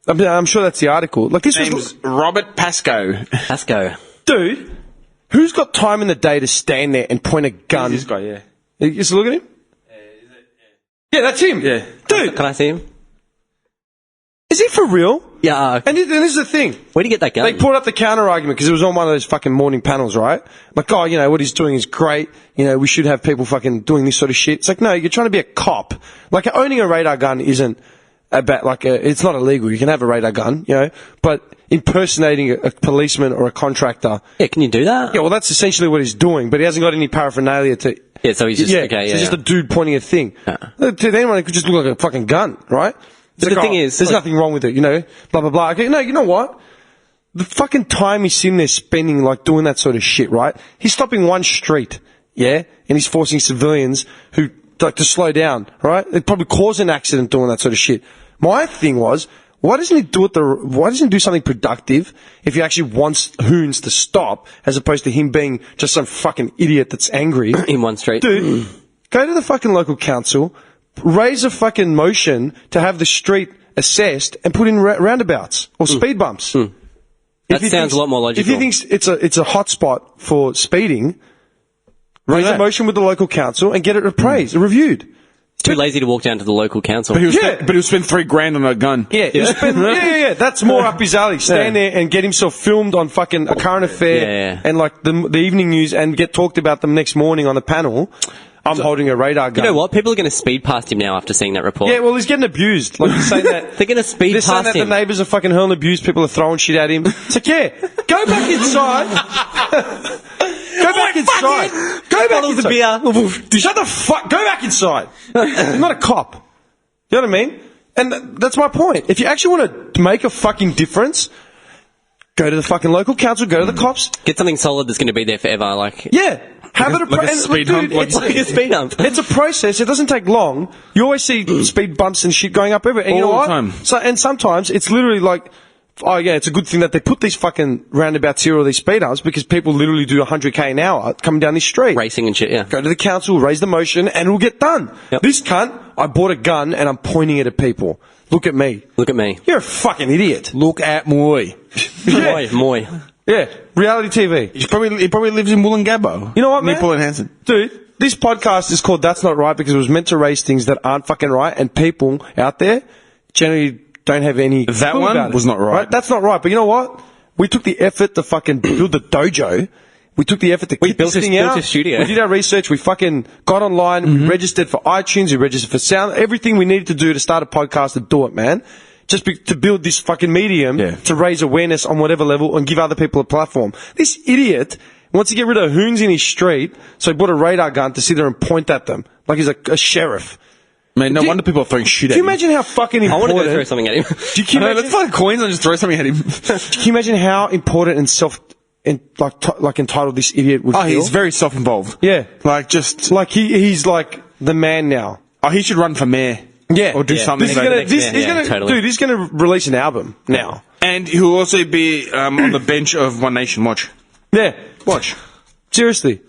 I'm sure that's the article. Like this His name's was, Robert Pascoe. Let's go. dude, who's got time in the day to stand there and point a gun? This guy, yeah. You just look at him? Yeah, that's him. Yeah. Dude, Can I see him? is he for real? Yeah. And this is the thing. Where'd you get that gun? They brought up the counter argument because it was on one of those fucking morning panels, right? Like, oh, you know, what he's doing is great. You know, we should have people fucking doing this sort of shit. It's like, no, you're trying to be a cop. Like, owning a radar gun isn't it's not illegal. You can have a radar gun, you know, but impersonating a policeman or a contractor. Yeah, can you do that? Yeah, well, that's essentially what he's doing, but he hasn't got any paraphernalia to. Yeah, so he's just okay. so Yeah, he's just yeah. a dude pointing a thing. Yeah. To anyone, it could just look like a fucking gun, right? It's But the like, thing is, there's like- nothing wrong with it, you know. Blah blah blah. Okay, no, you know what? The fucking time he's sitting there spending like doing that sort of shit, right? He's stopping one street, yeah, and he's forcing civilians who like to slow down, right? It probably cause an accident doing that sort of shit. My thing was, why doesn't he do something productive if he actually wants hoons to stop, as opposed to him being just some fucking idiot that's angry? In one street. Dude, go to the fucking local council, raise a fucking motion to have the street assessed and put in roundabouts or speed bumps. That If he sounds a lot more logical. If he thinks it's a hot spot for speeding, raise that. a motion with the local council and get it appraised, reviewed. Too lazy to walk down to the local council. But Yeah. he'll spend $3,000 on a gun. Yeah, yeah. That's more up his alley. Stand there and get himself filmed on fucking a current affair Yeah. and like the evening news and get talked about them next morning on the panel. I'm holding a radar gun. You know what? People are going to speed past him now after seeing that report. Yeah, well, he's getting abused. Like he's saying that. They're going to speed They're saying past that him. the neighbours are fucking hurling abuse. People are throwing shit at him. It's like, yeah, go back inside. Go back inside. Go back Bottles of inside. beer. Shut the fuck. Go back inside. You're not a cop. You know what I mean? And that's my point. If you actually want to make a fucking difference, go to the fucking local council. Go to the cops. Get something solid that's going to be there forever. Like, Yeah. Have it like a speed hump, like it's like a speed hump. It's a process. It doesn't take long. You always see speed bumps and shit going up everywhere. And you know All what? the time. So, and sometimes it's literally like, oh yeah, it's a good thing that they put these fucking roundabouts here or these speed humps because people literally do 100k an hour coming down this street. Racing and shit, yeah. Go to the council, raise the motion, and it'll get done. Yep. This cunt, I bought a gun and I'm pointing it at people. Look at me. Look at me. You're a fucking idiot. Look at Moy. Moy. Yeah, reality TV. He probably lives in Wollongabba. You know what, man? Nipple and Hanson. Dude, this podcast is called That's Not Right because it was meant to raise things that aren't fucking right, and people out there generally don't have any That clue one about it. was not right. That's not right. But you know what? We took the effort to fucking build the dojo. We took the effort to keep built this thing built out. a studio. We did our research. We fucking got online. We registered for iTunes. We registered for Sound. Everything we needed to do to start a podcast to do it, man. To build this fucking medium to raise awareness on whatever level and give other people a platform. This idiot wants to get rid of hoons in his street, so he bought a radar gun to sit there and point at them like he's a sheriff. Man, no wonder people are throwing shit at Can you him. imagine how fucking I want important... to go throw something at him. Can you imagine, Let's find coins and just throw something at him. can you imagine how important and entitled this idiot would feel? He's very self-involved. Yeah. Like, just... Like, he's like the man now. Oh, he should run for mayor. Yeah. Or do something. He's like gonna, that. he's gonna, totally. Dude, he's gonna release an album now. And he'll also be on the bench of One Nation. Watch. Yeah. Watch. Seriously.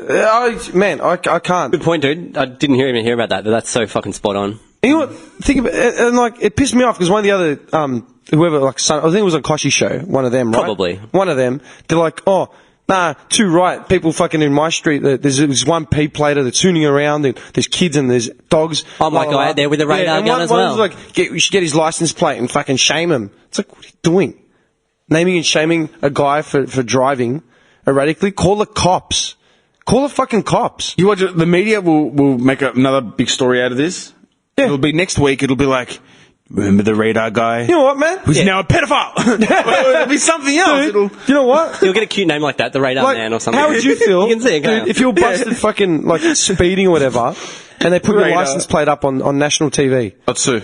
I can't. Good point, dude. I didn't even hear about that, but that's so fucking spot on. You know what? Think about it, and like, it pissed me off because one of the other, whoever, like, I think it was on Koshi's show, one of them, right? Probably. One of them, they're like, oh, nah, too right. People fucking in my street, there's one P-plater that's tuning around, and there's kids and there's dogs. Oh, my guy out there with a radar and gun as one well. was like, we should get his license plate and fucking shame him. It's like, what are you doing? Naming and shaming a guy for driving erratically? Call the cops. Call the fucking cops. You watch it, the media will make another big story out of this. Yeah. It'll be next week. It'll be like, remember the radar guy? You know what, man? Who's now a pedophile? It'll be something else. Dude, you know what? You'll get a cute name like that, the Radar Like, Man or something. how would you feel You can see it, can't dude, you? if you were busted fucking like speeding or whatever, and they put your Radar. license plate up on national TV? I'd sue.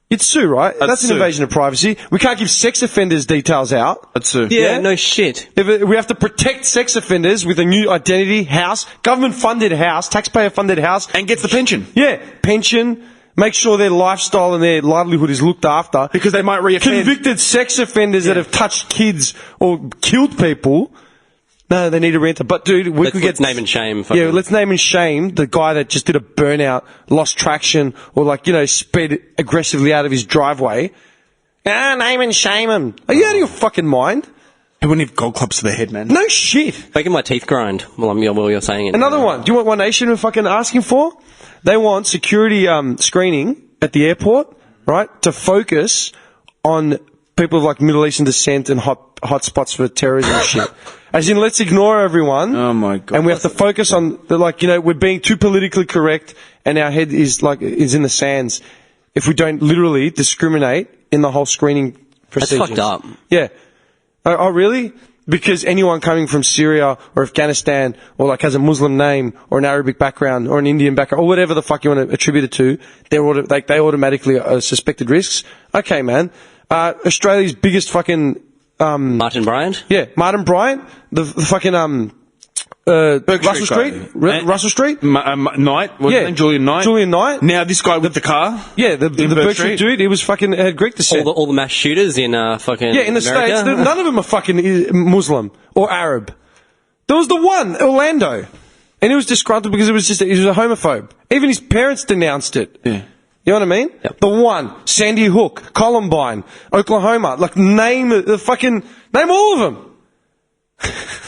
You'd sue, right? That's an sue. invasion of privacy. We can't give sex offenders details out. I'd sue. Yeah, no shit. We have to protect sex offenders with a new identity, house, government-funded house, taxpayer-funded house. And gets the pension. Yeah, pension. Make sure their lifestyle and their livelihood is looked after. Because they might reoffend. Convicted sex offenders that have touched kids or killed people. No, they need a renter. But dude, we could Let's get name and shame. Yeah, let's name and shame the guy that just did a burnout, lost traction, or sped aggressively out of his driveway. Name and shame him. Are you out of your fucking mind? They wouldn't have gold clubs to their head, man. No shit. Making my teeth grind while you're saying it. Another one. Do you want One Nation we're fucking asking for? They want security screening at the airport, right, to focus on people of like Middle Eastern descent and hot spots for terrorism and shit. As in, let's ignore everyone. Oh my God. And we have to focus on we're being too politically correct, and our head is in the sands if we don't literally discriminate in the whole screening That's procedures. fucked up. Yeah. Oh, really? Because anyone coming from Syria or Afghanistan or like has a Muslim name or an Arabic background or an Indian background or whatever the fuck you want to attribute it to, they automatically are suspected risks. Okay, man. Australia's biggest fucking Martin Bryant? yeah, Martin Bryant, the fucking Russell Street, Russell Street. Knight, was Yeah, his name? Julian Knight. Julian Knight. Now this guy with the car. Yeah, the Burke Street dude. He was fucking had Greek descent. All the mass shooters in fucking Yeah, in the America? States, none of them are fucking Muslim or Arab. There was the one, Orlando, and he was disgruntled because he was a homophobe. Even his parents denounced it. Yeah. You know what I mean? Yep. The one, Sandy Hook, Columbine, Oklahoma. Like, name all of them.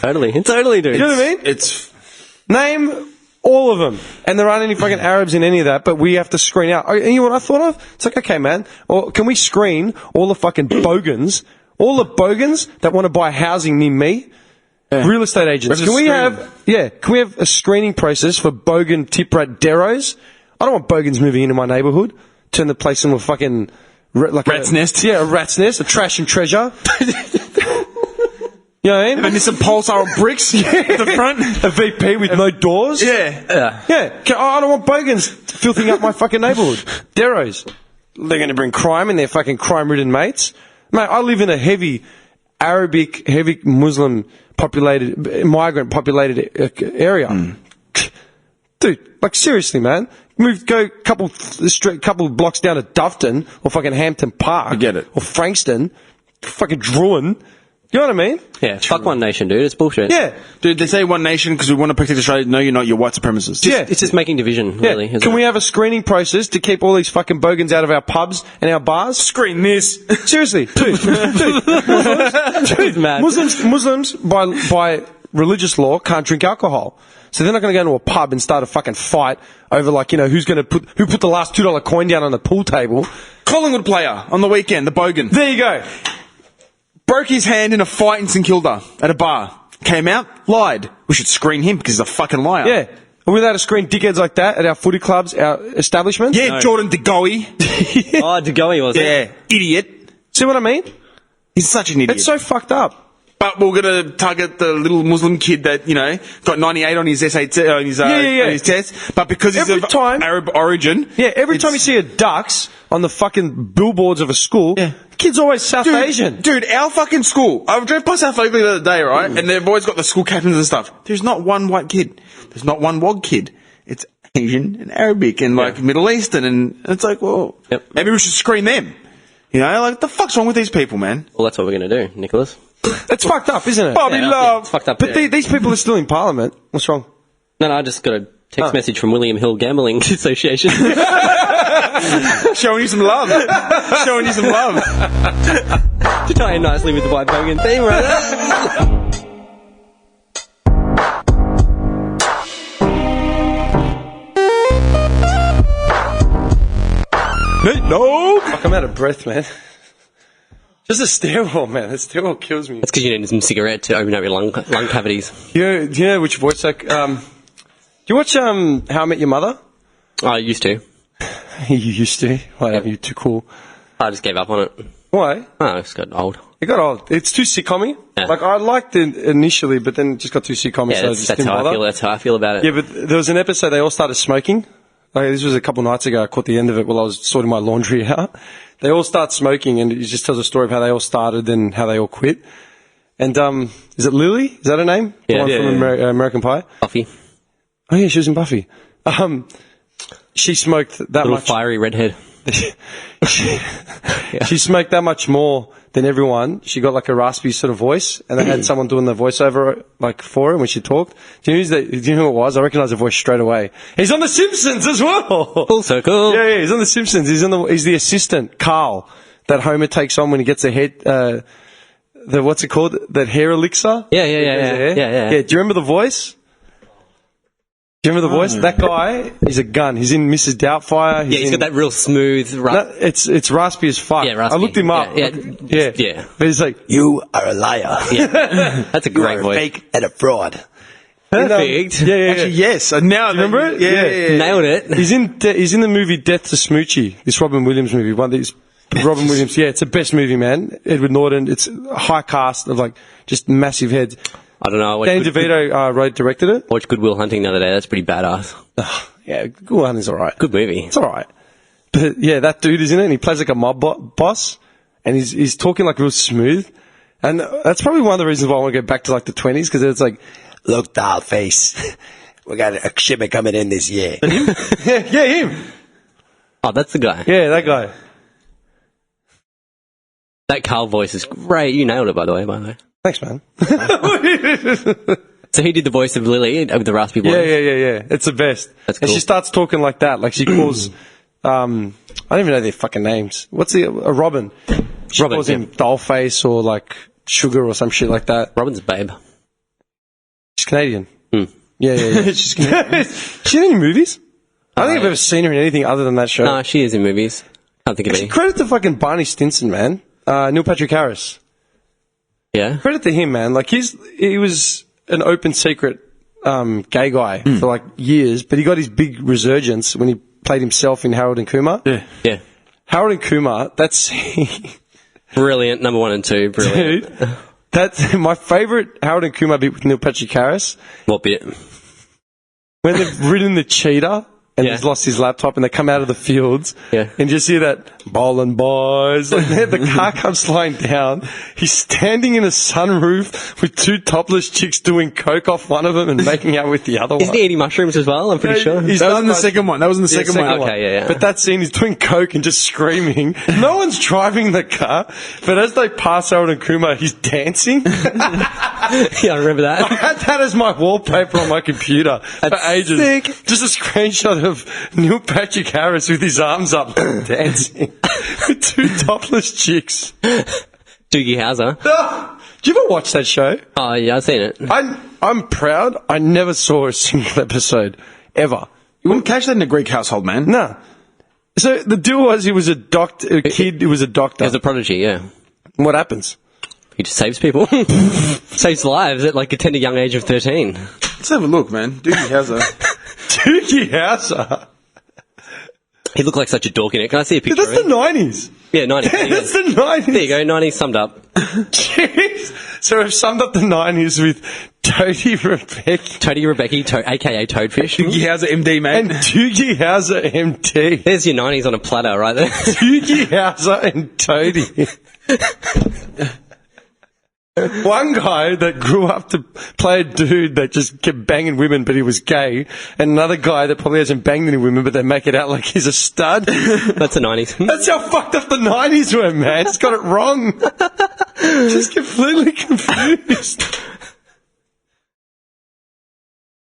Totally, dude. You know what I mean? It's Name all of them. And there aren't any fucking Arabs in any of that, but we have to screen out. And you know what I thought of? It's like, okay, man, or can we screen all the fucking bogans that want to buy housing near me? Yeah. Real estate agents. Can we have a screening process for bogan tip-rat deros? I don't want bogans moving into my neighbourhood. Turn the place into a fucking rat's nest. Yeah, a rat's nest, a trash and treasure. You know what I mean? and there's some pulsar bricks at the front. A VP with no doors. Yeah. Yeah, I don't want bogans filthing up my fucking neighbourhood. Deros. They're going to bring crime in their fucking crime-ridden mates. Mate, I live in a heavy Arabic, heavy Muslim populated, migrant populated area. Dude, like seriously, man. Go a couple blocks down to Dufton or fucking Hampton Park. I get it. Or Frankston. Fucking Druin. You know what I mean? Yeah, fuck One Nation, dude. It's bullshit. Yeah. Dude, they say One Nation because we want to protect Australia. No, you're not. You're white supremacists. Yeah. It's just making division, Yeah. really. isn't Can it? we have a screening process to keep all these fucking bogans out of our pubs and our bars? Screen this. Seriously, dude. mad. Muslims by religious law can't drink alcohol. So they're not going to go into a pub and start a fucking fight over who put the last $2 coin down on the pool table. Collingwood player on the weekend, the bogan. There you go. Broke his hand in a fight in St Kilda at a bar. Came out, lied. We should screen him because he's a fucking liar. Yeah. Are we allowed to screen dickheads like that at our footy clubs, our establishments? Yeah, No. Jordan De Goey. Oh, DeGoey was it? Yeah, idiot. See what I mean? He's such an idiot. It's so fucked up. but we're going to target the little Muslim kid that, got 98 on his SAT, on his test, but because he's of Arab origin. Yeah, every time you see a ducks on the fucking billboards of a school, the kid's always South Asian. Dude, our fucking school, I drove past South Oakley the other day, right, and they've always got the school captains and stuff. There's not one white kid. There's not one WOG kid. It's Asian and Arabic and, Middle Eastern, and it's like, well, maybe we should screen them. What the fuck's wrong with these people, man? Well, that's what we're going to do, Nicholas. It's fucked up, isn't it? Bobby Love. It's fucked up. But these people are still in Parliament. What's wrong? No, I just got a text message from William Hill Gambling Association. Showing you some love. Showing you some love. To tie in nicely with the White Bogan theme, right? No! Fuck, I'm out of breath, man. Just a stairwell, man. The stairwell kills me. That's because you need some cigarette to open up your lung cavities. Do you know which voice do you watch How I Met Your Mother? I used to. You used to? Why, you're too cool. I just gave up on it. Why? Oh, it's got old. It got old. It's too sitcom-y. Yeah. I liked it initially, but then it just got too sitcom-y, Yeah, so I just that's didn't how bother. I feel. That's how I feel about it. Yeah, but there was an episode they all started smoking. This was a couple nights ago. I caught the end of it while I was sorting my laundry out. They all start smoking, and it just tells a story of how they all started and how they all quit. And is it Lily? Is that her name? Yeah, the one from American Pie. Buffy. Oh yeah, she was in Buffy. She smoked that Little much. fiery redhead. She smoked that much more than everyone. She got like a raspy sort of voice, and they had someone doing the voiceover for her when she talked. Do you know who it was? I recognise the voice straight away. He's on The Simpsons as well. Full circle. Yeah, he's on The Simpsons. He's the assistant, Carl, that Homer takes on when he gets a head. What's it called? That hair elixir. Yeah. Do you remember the voice? Do you remember the voice? That guy, he's a gun. He's in Mrs. Doubtfire. He's got that real smooth... No, it's raspy as fuck. Yeah, raspy. I looked him up. Yeah. But he's like, you are a liar. Yeah. That's a great voice. Fake and a fraud. Perfect. Yeah. Actually, yes. Now, Do you remember it? Yeah. Nailed it. He's in the movie Death to Smoochie. This Robin Williams movie. One of these Robin Williams. Yeah, it's the best movie, man. Edward Norton. It's a high cast of just massive heads. I don't know. Danny DeVito directed it. Watched Good Will Hunting the other day. That's pretty badass. Yeah, Good One is alright. Good movie. It's alright. But yeah, that dude is in it, and he plays like a mob boss, and he's talking real smooth. And that's probably one of the reasons why I want to go back to the 20s, because it's like, look, doll face, we got a shipment coming in this year. yeah, him. Oh, that's the guy. Yeah, that guy. That Carl voice is great. You nailed it, by the way. Thanks, man. So he did the voice of Lily with the raspy voice. Yeah. It's the best. That's And cool. she starts talking like that. Like she calls, I don't even know their fucking names. What's Robin? She Robin, calls him dollface or sugar or some shit like that. Robin's a babe. She's Canadian. Mm. Yeah. She's Canadian. She's in any movies? I don't think I've ever seen her in anything other than that show. No, she is in movies. Can't think of any. Credit to fucking Barney Stinson, man. Neil Patrick Harris. Yeah? Credit to him, man. He was an open secret gay guy for years, but he got his big resurgence when he played himself in Harold and Kumar. Yeah. Harold and Kumar, that's Brilliant. Number 1 and 2. Brilliant. dude. That's my favourite Harold and Kumar bit with Neil Patrick Harris. What bit? When they've ridden the cheetah and Yeah. he's lost his laptop and they come out of the fields Yeah. and just hear that ballin' boys. The car comes flying down. He's standing in a sunroof with 2 topless chicks doing coke off one of them and making out with the other one. Isn't he eating mushrooms as well? I'm pretty sure. He's That was done in the much- second one. That was in the second one. Okay, yeah. But that scene, he's doing coke and just screaming. No one's driving the car, but as they pass Harold and Kumar, he's dancing. Yeah, I remember I that. had that as my wallpaper on my computer for That's ages. sick. Just a screenshot of Neil Patrick Harris with his arms up dancing with 2 topless chicks. Doogie Howser. Do you ever watch that show? Oh, yeah, I've seen it. I'm proud. I never saw a single episode ever. You wouldn't catch that in a Greek household, man. Nah. So the deal was he was a kid who was a doctor. As a prodigy, yeah. What happens? He just saves people. Saves lives at a tender young age of 13. Let's have a look, man. Doogie Howser. Doogie Howser. He looked like such a dork in it. Can I see a picture That's of the him? 90s. Yeah, 90s. There you go. That's the 90s. There you go, 90s summed up. Jeez. So we've summed up the 90s with Toady Rebecca Toady Rebecca, a.k.a. Toadfish. Doogie Howser, MD, mate. and Doogie Howser MT. There's your 90s on a platter right there. Doogie Howser and Toady. One guy that grew up to play a dude that just kept banging women, but he was gay, and another guy that probably hasn't banged any women, but they make it out like he's a stud. That's the 90s. That's how fucked up the 90s were, man. It's got it wrong. Just completely confused.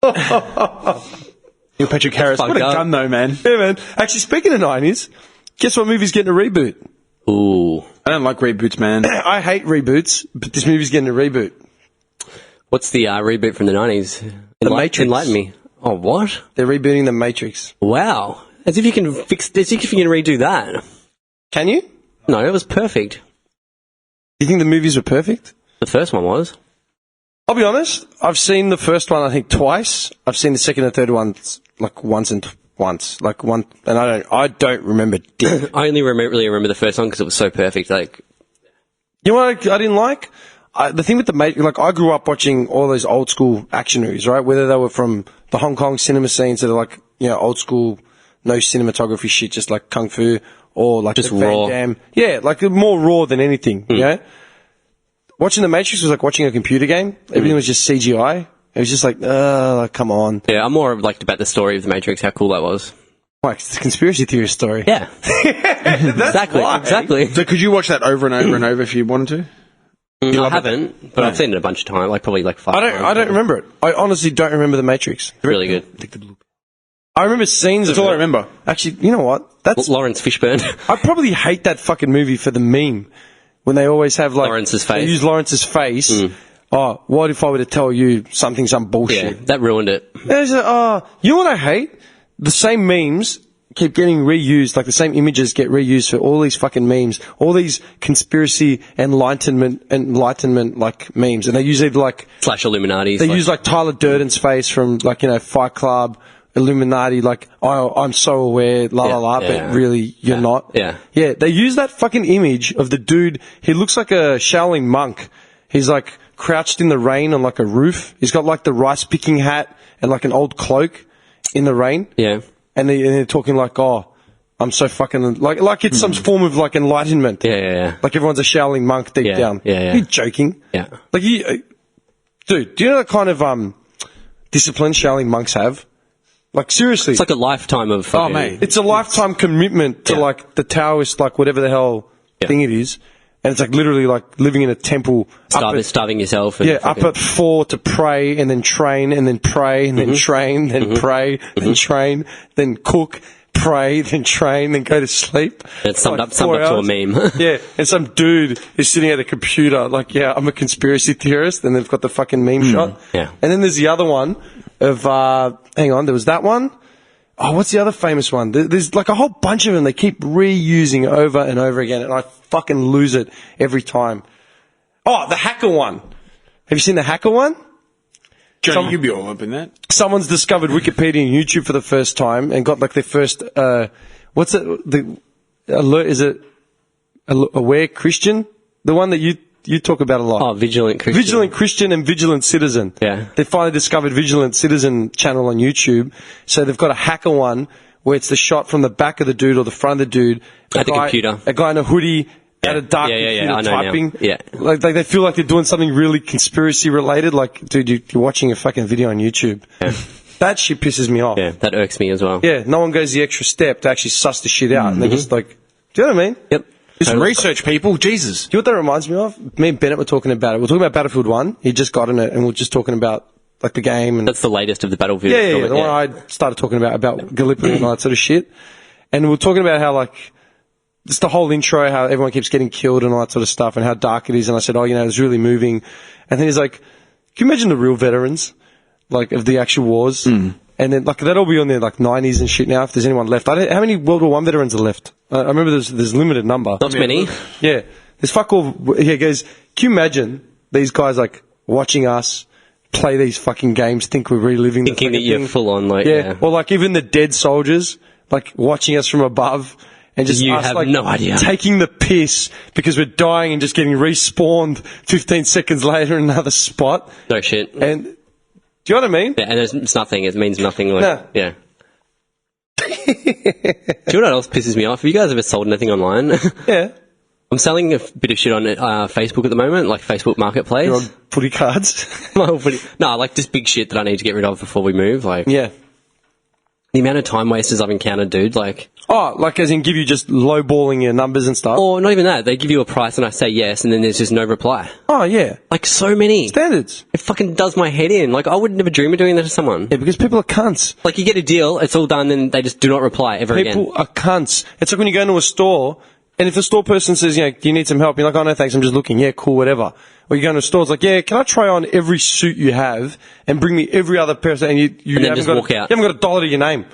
Neil Patrick Harris. Fucked What a up. gun, though, man. Yeah, man. Actually, speaking of 90s, guess what movie's getting a reboot? Ooh. I don't like reboots, man. I hate reboots, but this movie's getting a reboot. What's the reboot from the 90s? Matrix. Enlighten me. Oh, what? They're rebooting The Matrix. Wow. As if you can redo that. Can you? Do No, it was perfect. you think the movies were perfect? The first one was. I'll be honest. I've seen the first one, I think, twice. I've seen the second and third one like once, and I don't remember. I only really remember the first one because it was so perfect. Like, You know what I didn't like? The thing with the Matrix, like, I grew up watching all those old school action movies, right? Whether they were from the Hong Kong cinema scenes that are like, you know, old school, no cinematography shit, just like Kung Fu, or like Just the Van raw. Damme. Yeah, like more raw than anything, you know? Watching the Matrix was like watching a computer game. Everything was just CGI. It was just like, come on. yeah, I'm more like about the story of the Matrix, how cool that was. Like, it's a conspiracy theory story. Yeah. Exactly. So could you watch that over and over and over if you wanted to? I haven't, but I've seen it a bunch of times, like probably like 5 times. I don't remember it. I honestly don't remember the Matrix. It's really good. I remember scenes That's of all I it. remember. Actually, you know what? That's Lawrence Fishburne. I probably hate that fucking movie for the meme when they always have like Lawrence's They face. use Lawrence's face. Oh, what if I were to tell you some yeah, bullshit? that ruined it. There's you know what I hate? The same memes keep getting reused, like the same images get reused for all these fucking memes, all these conspiracy enlightenment like memes, and they use either like Slash Illuminati. they use like Tyler Durden's face from like, you know, Fight Club, Illuminati, like, oh, I'm so aware, la la la, Yeah. but really you're not. Yeah. Yeah, they use that fucking image of the dude. He looks like a Shaolin monk. He's like crouched in the rain on like a roof. He's got like the rice picking hat and like an old cloak in the rain. Yeah. And they're talking like, oh, I'm so fucking like it's some form of like enlightenment. Yeah. Like everyone's a Shaolin monk deep Yeah, down. yeah. You're joking. Yeah. Like dude, do you know the kind of discipline Shaolin monks have? Like, seriously. It's like a lifetime of fucking... mate. It's a lifetime commitment to, Yeah. like, the Taoist, like, whatever the hell Yeah. thing it is. And it's, like, literally, like, living in a temple. starving yourself. And Yeah, up at 4 to pray, and then train, and then pray, and then train, then pray, then train, then cook, pray, then train, then go to sleep. It's summed Like up to 4 a hours. meme. Yeah, and some dude is sitting at a computer, like, yeah, I'm a conspiracy theorist, and they've got the fucking meme shot. yeah. And then there's the other one of, hang on, there was that one. Oh, what's the other famous one? There's like a whole bunch of them they keep reusing over and over again, and I fucking lose it every time. Oh, the hacker one. Have you seen the hacker one? Johnny, you'd be all up in that. Someone's discovered Wikipedia and YouTube for the first time and got like their first, what's it, the alert, is it Aware Christian? The one that you talk about a lot. Oh, Vigilant Christian. Vigilant Christian and Vigilant Citizen. Yeah. They finally discovered Vigilant Citizen channel on YouTube. So they've got a hacker one where it's the shot from the back of the dude or the front of the dude. At the computer. A guy in a hoodie at a dark Yeah, computer I know now. typing. Yeah. Like they feel like they're doing something really conspiracy related. Like, dude, you're watching a fucking video on YouTube. Yeah. That shit pisses me off. Yeah, that irks me as well. Yeah, no one goes the extra step to actually suss the shit out. And they're just like, do you know what I mean? Yep. Do some research, people. Jesus. Do you know what that reminds me of? Me and Bennett were talking about it. We're talking about Battlefield 1. He just got in it, and we're just talking about, like, the game. And That's the latest of the Battlefield. yeah, the one I started talking about Gallipoli and all that sort of shit. And we're talking about how, like, just the whole intro, how everyone keeps getting killed and all that sort of stuff, and how dark it is. And I said, oh, you know, it's really moving. And then he's like, can you imagine the real veterans, like, of the actual wars? And then, like, that'll all be on their, like, 90s and shit now, if there's anyone left. How many World War I veterans are left? I remember there's a limited number. Not many. Yeah. There's fuck all. He goes, can you imagine these guys, like, watching us play these fucking games, think we're reliving Thinking the that fucking you're thing? full on, like, Yeah. Or, like, even the dead soldiers, like, watching us from above and just You us, have like, no idea. taking the piss because we're dying and just getting respawned 15 seconds later in another spot. No shit. And do you know what I mean? Yeah, and it's nothing. It means nothing. Like, No. Yeah. Do you know what else pisses me off? Have you guys ever sold anything online? Yeah. I'm selling a bit of shit on Facebook at the moment, like Facebook Marketplace. You're on footy cards. No, like just big shit that I need to get rid of before we move. Like Yeah. the amount of time wasters I've encountered, dude. Like, Oh, like as in give you just lowballing your numbers and stuff? or not even that. They give you a price and I say yes, and then there's just no reply. Oh, yeah. Like so many. Standards. It fucking does my head in. Like I would never dream of doing that to someone. Yeah, because people are cunts. Like you get a deal, it's all done, then they just do not reply ever People again. are cunts. It's like when you go into a store, and if the store person says, do you need some help? You're like, oh, no, thanks, I'm just looking. Yeah, cool, whatever. Or you go into a store, it's like, yeah, can I try on every suit you have and bring me every other person, and you And then haven't just got walk out. You haven't got $1 to your name.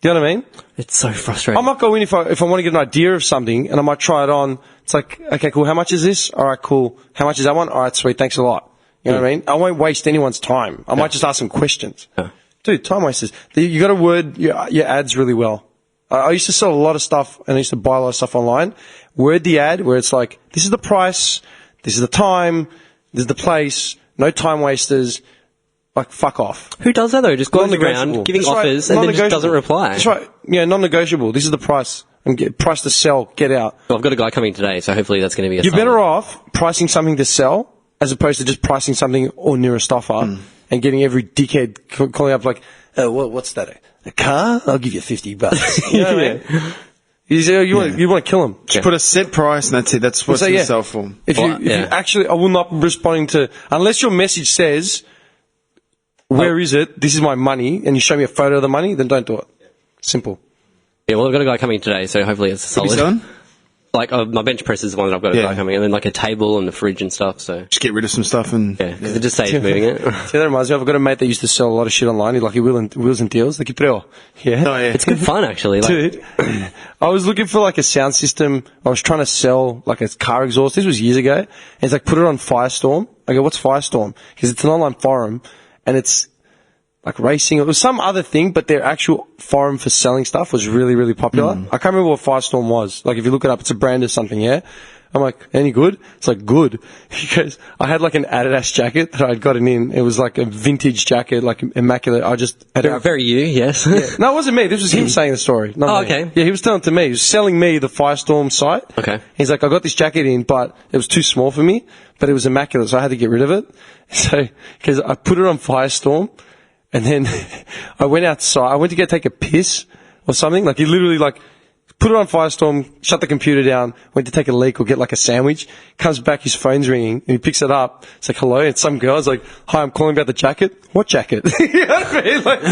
Do you know what I mean? It's so frustrating. I might go in if I want to get an idea of something, and I might try it on. It's like, okay, cool, how much is this? All right, cool. How much is that one? All right, sweet, thanks a lot. You know what I mean? I won't waste anyone's time. I might just ask some questions. Yeah. Dude, time wasters. You got to word your ads really well. I used to sell a lot of stuff, and I used to buy a lot of stuff online. Word the ad where it's like, this is the price, this is the time, this is the place, no time wasters. Like, fuck off. Who does that though? Just goes Non-negotiable. around giving That's right, offers and then just doesn't non-negotiable. reply. That's right. Yeah, non-negotiable. This is the price. And price to sell. Get out. Well, I've got a guy coming today, so hopefully that's going to be a You're solid. better off pricing something to sell as opposed to just pricing something or near a stuffer and getting every dickhead calling up like, oh, what's that? A car? I'll give you $50. You know what I mean? You want to kill him. Just put a set price and that's it. That's what So, it's yeah. going to sell for. If you actually, I will not be responding to, unless your message says, where is it? This is my money, and you show me a photo of the money, then don't do it. Simple. Yeah, well, I've got a guy coming today, so hopefully it's What are you solid. selling? Like, my bench press is the one that I've got a Yeah. guy coming, and then like a table and the fridge and stuff, so. Just get rid of some stuff and... Yeah, because it just saves moving it. See, that reminds me, I've got a mate that used to sell a lot of shit online. He's like, wheels and deals. Like, yeah. Oh, yeah. It's good fun, actually. Like, Dude, I was looking for like a sound system. I was trying to sell like a car exhaust. This was years ago. And it's like, put it on Firestorm. I go, what's Firestorm? Because it's an online forum and it's like racing. It was some other thing, but their actual forum for selling stuff was really, really popular. I can't remember what Firestorm was. Like, if you look it up, it's a brand or something, yeah? I'm like, any good? It's like, good. He goes, I had like an Adidas jacket that I'd gotten in. It was like a vintage jacket, like immaculate. I just had it. very you, yes. No, it wasn't me. This was him saying the story. Not Oh, me. okay. Yeah, he was telling it to me. He was selling me the Firestorm site. Okay. He's like, I got this jacket in, but it was too small for me, but it was immaculate, so I had to get rid of it. So, because I put it on Firestorm, and then I went outside. I went to take a piss or something. Like, he literally, like, put it on Firestorm, shut the computer down, went to take a leak or get like a sandwich, comes back, his phone's ringing, and he picks it up. It's like, hello, and some girl's like, hi, I'm calling about the jacket. What jacket? You know what I mean? Like,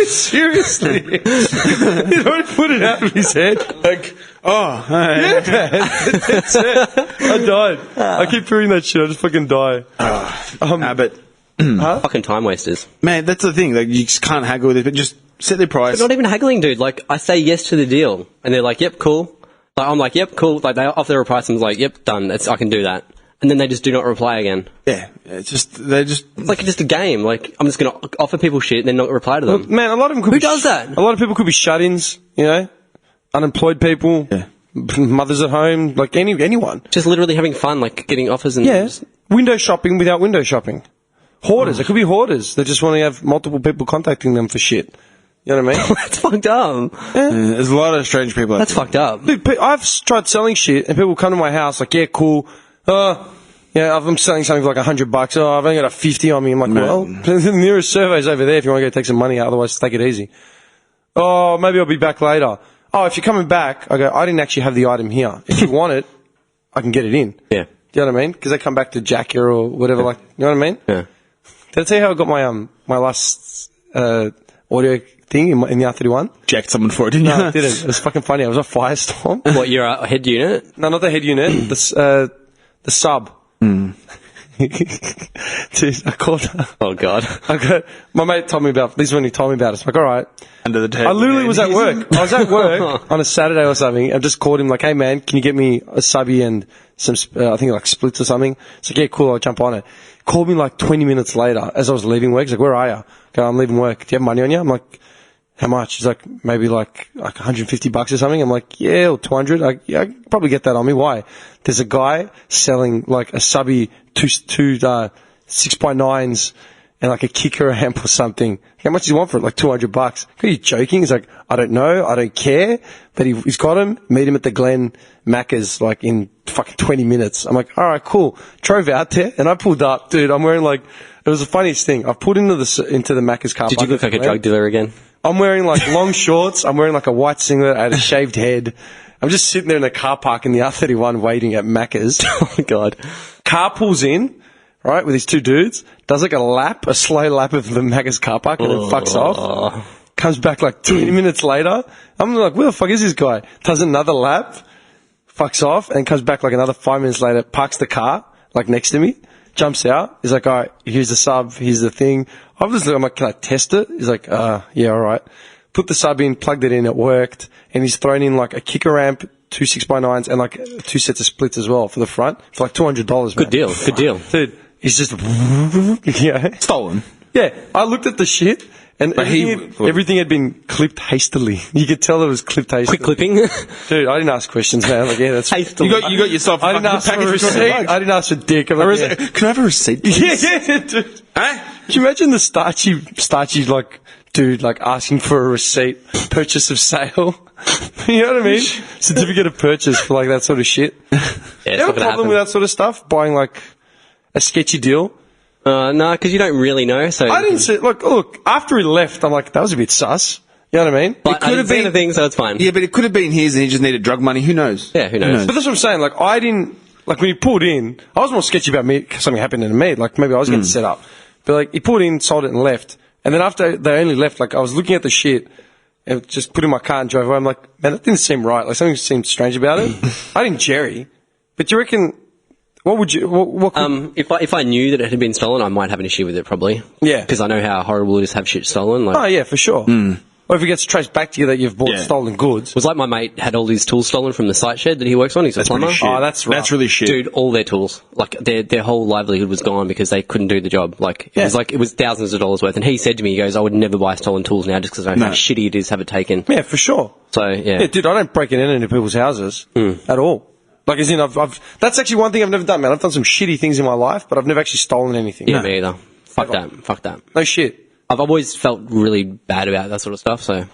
seriously. He'd already put it out of his head. Like, Oh, yeah, man. That's it. I died. I keep hearing that shit. I just fucking die. but Fucking time wasters. man, that's the thing. Like, you just can't haggle with it, but just set their price. But not even haggling, dude. Like, I say yes to the deal, and they're like, yep, cool. Like, I'm like, yep, cool. Like, they offer their price, and I'm like, yep, done. I can do that. And then they just do not reply again. Yeah, it's just they're just. It's like just a game. Like, I'm just going to offer people shit and then not reply to them. Man, a lot of them could Who be does that? A lot of people could be shut-ins, you know? Unemployed people. Yeah. Mothers at home. Like, anyone. Just literally having fun, like, getting offers and... Yeah. Window shopping without window shopping. Hoarders. It could be hoarders. They just want to have multiple people contacting them for shit. You know what I mean? That's fucked up. There's a lot of strange people. That's fucked up. Dude, I've tried selling shit, and people come to my house like, yeah, cool. Yeah, I'm selling something for like $100. Oh, I've only got a 50 on me. I'm like, well, the nearest survey's over there if you want to go take some money out. Otherwise, take it easy. Oh, maybe I'll be back later. Oh, if you're coming back, I go, I didn't actually have the item here. If you want it, I can get it in. Yeah. Do you know what I mean? Because they come back to Jack here or whatever. Like, you know what I mean? Yeah. Did I tell you how I got my last audio thing in the R31? Jacked someone for it, didn't you? No, I didn't. It was fucking funny. I was a Firestorm. What, your head unit? No, not the head unit. The sub. Dude, I called. Oh, God. My mate told me about this when he told me about it. It's like, all right. Under the table. I literally was at work. I was at work on a Saturday or something. I just called him like, hey man, can you get me a subby and some, I think like splits or something? It's like, yeah, cool, I'll jump on it. Called me like 20 minutes later as I was leaving work. He's like, where are you? I go, I'm leaving work. Do you have money on you? I'm like, how much? He's like, maybe like $150 or something. I'm like, yeah, or 200. I can probably get that on me. Why? There's a guy selling like a subby two 6x9s and like a kicker amp or something. How much do you want for it? Like $200. Are you joking? He's like, I don't know. I don't care. But he's got him. Meet him at the Glen Macca's like in fucking 20 minutes. I'm like, all right, cool. Drove out there and I pulled up. Dude, I'm wearing like, it was the funniest thing. I pulled into the Macca's car park. Did you look like a drug dealer again? I'm wearing like long shorts. I'm wearing like a white singlet. I had a shaved head. I'm just sitting there in the car park in the R31 waiting at Macca's. Oh my God. Car pulls in, right, with these two dudes, does like a slow lap of the Macca's car park and then fucks off. Comes back like 20 minutes later. I'm like, where the fuck is this guy? Does another lap, fucks off, and comes back like another 5 minutes later, parks the car like next to me, jumps out. He's like, all right, here's the sub, here's the thing. Obviously, I'm like, can I test it? He's like, yeah, all right. Put the sub in, plugged it in, it worked, and he's thrown in like a kicker amp, 2 6x9s, and like 2 sets of splits as well for the front for like $200. Good deal. Good deal. Dude, he's just, yeah. Stolen. Yeah, I looked at the shit, and everything had been clipped hastily. You could tell it was clipped hastily. Quick clipping. Dude, I didn't ask questions, man. Like, yeah, that's Hastily. You got yourself. I didn't ask for a receipt. I didn't ask for dick. I'm like, yeah. Can I have a receipt? Please? Yeah, dude. Huh? Can you imagine the starchy, like, dude, like, asking for a receipt, purchase of sale? You know what I mean? Certificate of purchase for, like, that sort of shit. Yeah, You have a problem with that sort of stuff? Buying, like, a sketchy deal? No, because you don't really know. So I didn't see, look, after he left, I'm like, that was a bit sus. You know what I mean? But I didn't see anything, so it's fine. Yeah, but it could have been his and he just needed drug money. Who knows? Yeah, who knows? But that's what I'm saying. Like, I didn't, like, when he pulled in, I was more sketchy about me, something happened to me. Like, maybe I was getting set up. But, like, he pulled in, sold it, and left. And then after they only left, like, I was looking at the shit and just put in my car and drove away. I'm like, man, that didn't seem right. Like, something seemed strange about it. I didn't jerry. But do you reckon, what would you, what could, If I knew that it had been stolen, I might have an issue with it, probably. Yeah. Because I know how horrible it is to have shit stolen. Like, oh, yeah, for sure. Or if it gets traced back to you that you've bought stolen goods. it was like my mate had all his tools stolen from the site shed that he works on. He's a plumber. Oh, that's rough. That's really shit. Dude, all their tools, like their whole livelihood was gone because they couldn't do the job. Like it was thousands of dollars worth. And he said to me, he goes, "I would never buy stolen tools now just because I know how shitty it is to have it taken." Yeah, for sure. So yeah, Yeah, dude, I don't break into people's houses at all. Like, as in, that's actually one thing I've never done, man. I've done some shitty things in my life, but I've never actually stolen anything. yeah, me either. Fuck that. No shit. I've always felt really bad about that sort of stuff. So,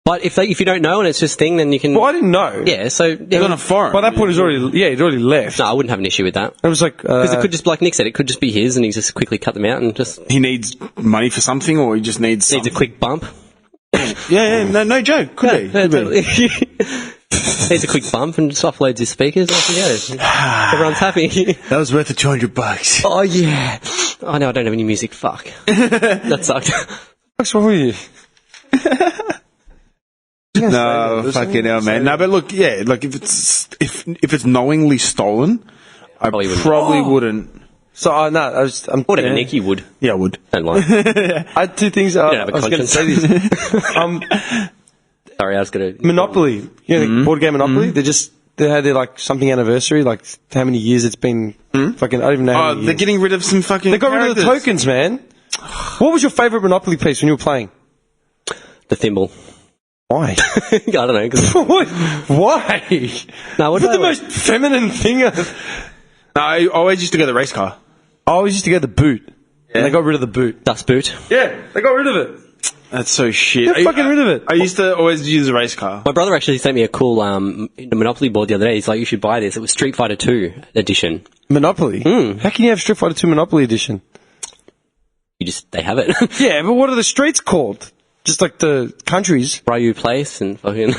but if you don't know and it's just a thing, then you can. Well, I didn't know. Yeah, so He's on a forum. By that point, he'd already left. No, I wouldn't have an issue with that. It was like, Because it could just, like Nick said, it could just be his, and he just quickly cut them out and just He needs money for something, or he just needs needs a quick bump. Yeah, no joke. Could be. Totally. Needs a quick bump and just offloads his speakers. Off he goes. Everyone's happy. That was worth the $200. Oh yeah. Oh no, I don't have any music. Fuck. That sucked. what's wrong with you? No, fucking hell, man. No, but look, yeah, like if it's knowingly stolen, I probably wouldn't. So, I'm Whatever, Nick, you would. Yeah, I would. Don't lie. I had two things. don't have a I was going to conscience. say this. Sorry, I was gonna. Monopoly. You know, the board game Monopoly? They had their, like, something anniversary, like, how many years it's been. Fucking, I don't even know how many They're years. getting rid of some fucking. They got rid of the tokens, man. What was your favourite Monopoly piece when you were playing? The thimble. Why? I don't know. 'Cause Why? no, what Put the most feminine thing. No, I always used to go the race car. I always used to get the boot. And they got rid of the boot. dust boot. Yeah, they got rid of it. That's so shit. Get fucking rid of it. I used to always use a race car. My brother actually sent me a cool Monopoly board the other day. He's like, "You should buy this." It was Street Fighter 2 edition. Monopoly? How can you have Street Fighter 2 Monopoly Edition? They have it. Yeah, but what are the streets called? Just like the countries. Ryu Place and fucking.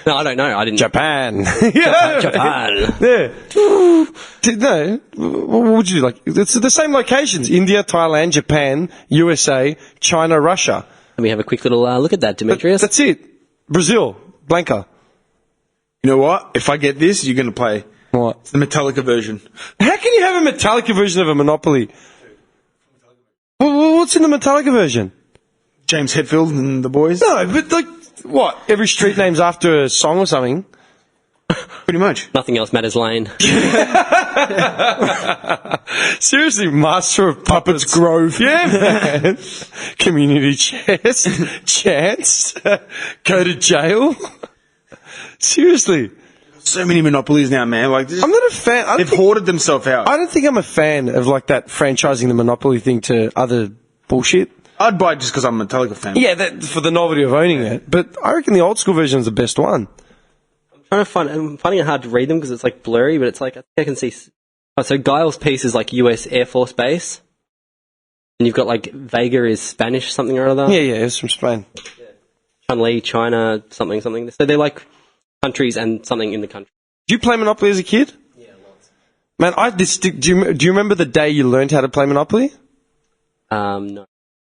No, I don't know. I didn't. Japan. Japan. Yeah. No, what would you do? Like, it's the same locations. India, Thailand, Japan, USA, China, Russia. Let me have a quick little look at that, Demetrius. That's it. Brazil, Blanca. You know what? If I get this, you're going to play. What? It's the Metallica version. How can you have a Metallica version of a Monopoly? What's in the Metallica version? James Hetfield and the boys. No, but like, what? Every street name's after a song or something? Pretty much. Nothing else matters, Lane. Seriously, Master of Puppets Grove. Yeah, man. Community chest. Chance. Go to jail. Seriously. So many monopolies now, man. Like, I'm not a fan. they've hoarded themselves out. I don't think I'm a fan of like that franchising the Monopoly thing to other bullshit. I'd buy it just because I'm a Metallica fan. Yeah, that, for the novelty of owning it. But I reckon the old school version is the best one. I'm finding it hard to read them because it's like blurry, but it's like, I think I can see. Oh, so Guile's piece is like US Air Force Base. And you've got like Vega is Spanish something or other. Yeah, it's from Spain. Chun-Li, China, something. So they're like countries and something in the country. Did you play Monopoly as a kid? Yeah, lots. Man, do you remember the day you learned how to play Monopoly? No.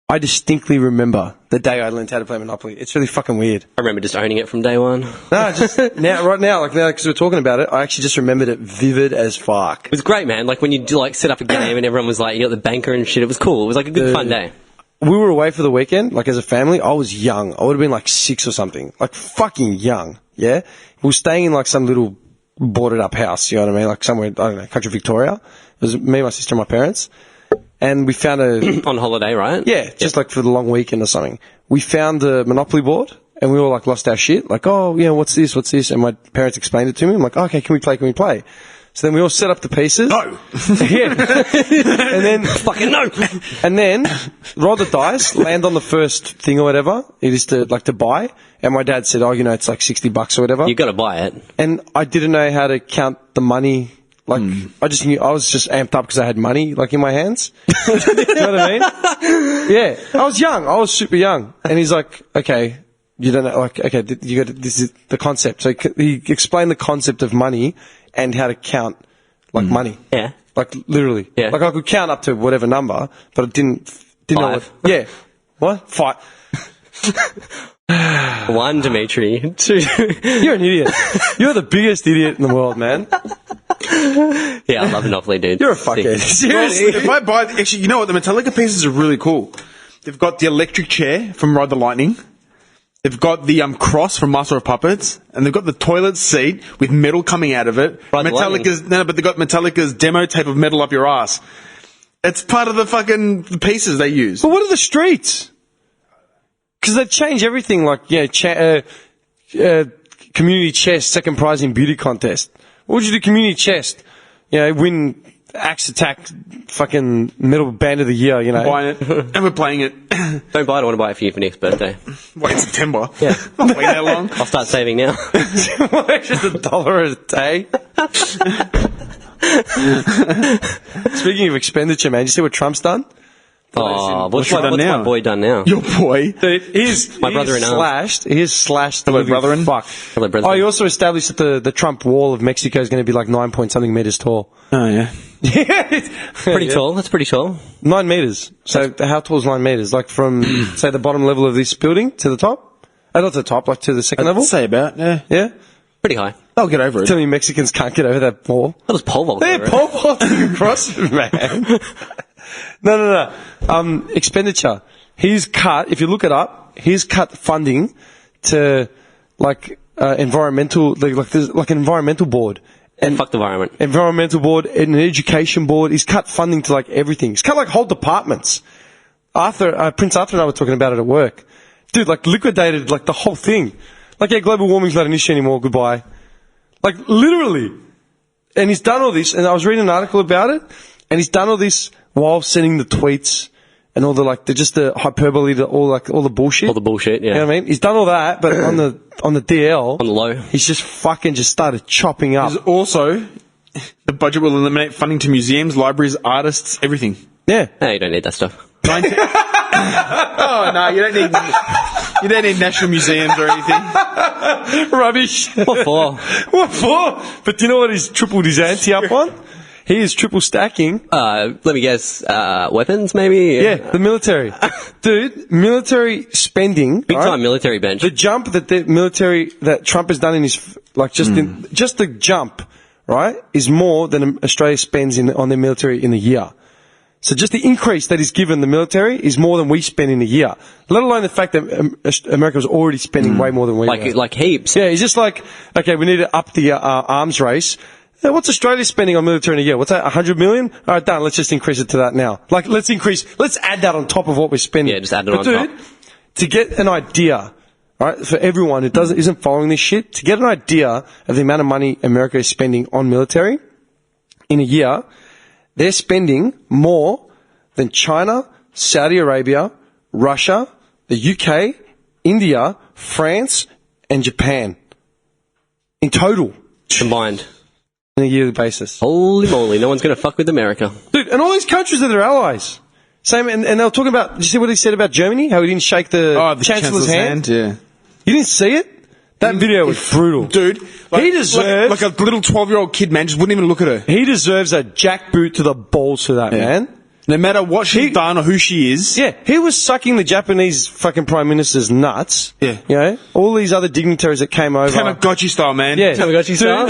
I distinctly remember the day I learned how to play Monopoly. It's really fucking weird. I remember just owning it from day one. No, just right now, because we're talking about it, I actually just remembered it vivid as fuck. It was great, man. Like when you do like set up a game and everyone was like, you got the banker and shit. It was cool. It was like a good fun day. We were away for the weekend, like as a family. I was young. I would have been like 6 or something. Like fucking young, yeah? We were staying in like some little boarded up house, you know what I mean? Like somewhere, I don't know, country Victoria. It was me, my sister and my parents. And we found on holiday, right? Yeah, just like for the long weekend or something. We found the Monopoly board and we all like lost our shit. Like, oh, yeah, what's this? And my parents explained it to me. I'm like, okay, can we play? So then we all set up the pieces. No. Yeah. And then Fucking no. And then roll the dice, land on the first thing or whatever. It is to buy. And my dad said, oh, it's like $60 or whatever. You got to buy it. And I didn't know how to count the money. Like, I just knew, I was just amped up because I had money, like, in my hands. You know what I mean? Yeah. I was young. I was super young. And he's like, okay, you don't know, like, okay, this is the concept. So he explained the concept of money and how to count, like, money. Yeah. Like, literally. Yeah. Like, I could count up to whatever number, but I didn't know what. Five. Yeah. What? 5. 1, Dimitri. 2. You're an idiot. You're the biggest idiot in the world, man. Yeah, I love Monopoly, dude. You're a fuckhead. Well, Seriously. if I buy, actually, you know what? The Metallica pieces are really cool. They've got the electric chair from Ride the Lightning. They've got the cross from Master of Puppets, and they've got the toilet seat with metal coming out of it. Ride the But they've got Metallica's demo tape of Metal Up Your Ass. It's part of the fucking pieces they use. But what are the streets? Because they've changed everything, like, community chest, second prize in beauty contest. What would you do, community chest? Win Axe Attack, fucking metal band of the year, Buying it, and we're playing it. Don't buy it. I want to buy it for you for next birthday. Wait, in September. Yeah. Not wait that long. I'll start saving now. Just $1 a day. Speaking of expenditure, man, did you see what Trump's done? Oh, what's he done now? my boy done now? Your boy. My brother in arms. He is slashed. Hello, brother-in. Fuck. Hello, brother. Oh, he also established that the Trump wall of Mexico is going to be like 9-point-something meters tall. Oh, yeah. Pretty tall. That's pretty tall. 9 meters. So how tall is 9 meters? Like from, say, the bottom level of this building to the top? Not to the top, like to the second level? I'd say about, yeah. Yeah? Pretty high. They'll get over it. Tell me Mexicans can't get over that wall. That was pole vault. They're pole vaulting across it, man. No. Expenditure. He's cut, if you look it up, he's cut funding to, like, environmental, there's like an environmental board. And fuck the environment. Environmental board and an education board. He's cut funding to, like, everything. He's cut, like, whole departments. Prince Arthur and I were talking about it at work. Dude, like, liquidated, like, the whole thing. Like, yeah, global warming's not an issue anymore, goodbye. Like, literally. And he's done all this, and I was reading an article about it, and he's done all this while sending the tweets and all the, like, just the hyperbole, all the bullshit. All the bullshit, yeah. You know what I mean? He's done all that, but on the DL. On the low. He's just fucking started chopping up. There's also, the budget will eliminate funding to museums, libraries, artists, everything. Yeah. No, you don't need that stuff. Oh, no, you don't need national museums or anything. Rubbish. What for? What for? But do you know what he's tripled his ante up on? He is triple stacking. Let me guess, weapons maybe? Yeah, the military. Dude, military spending. Big right? time military bench. The jump that the military, that Trump has done in his, like, just the jump, right, is more than Australia spends on their military in a year. So just the increase that is given the military is more than we spend in a year. Let alone the fact that America was already spending way more than we were. Like heaps. Yeah, it's just like, okay, we need to up the arms race. What's Australia spending on military in a year? What's that, 100 million? All right, done. Let's just increase it to that now. Like, let's add that on top of what we're spending. Yeah, just add it on top. To get an idea, right, for everyone who isn't following this shit, to get an idea of the amount of money America is spending on military in a year, they're spending more than China, Saudi Arabia, Russia, the UK, India, France, and Japan. In total. Combined. On a yearly basis. Holy moly, no one's going to fuck with America. Dude, and all these countries are their allies. Same, and they were talking about, did you see what he said about Germany? How he didn't shake the Chancellor's hand? Yeah. You didn't see it? That video was brutal. Dude, he deserves... Like a little 12-year-old kid, man, just wouldn't even look at her. He deserves a jackboot to the balls for that, man. No matter what she's done or who she is. Yeah, he was sucking the Japanese fucking Prime Minister's nuts. Yeah. You know, all these other dignitaries that came over. Tamagotchi style, man. Yeah. Tamagotchi style?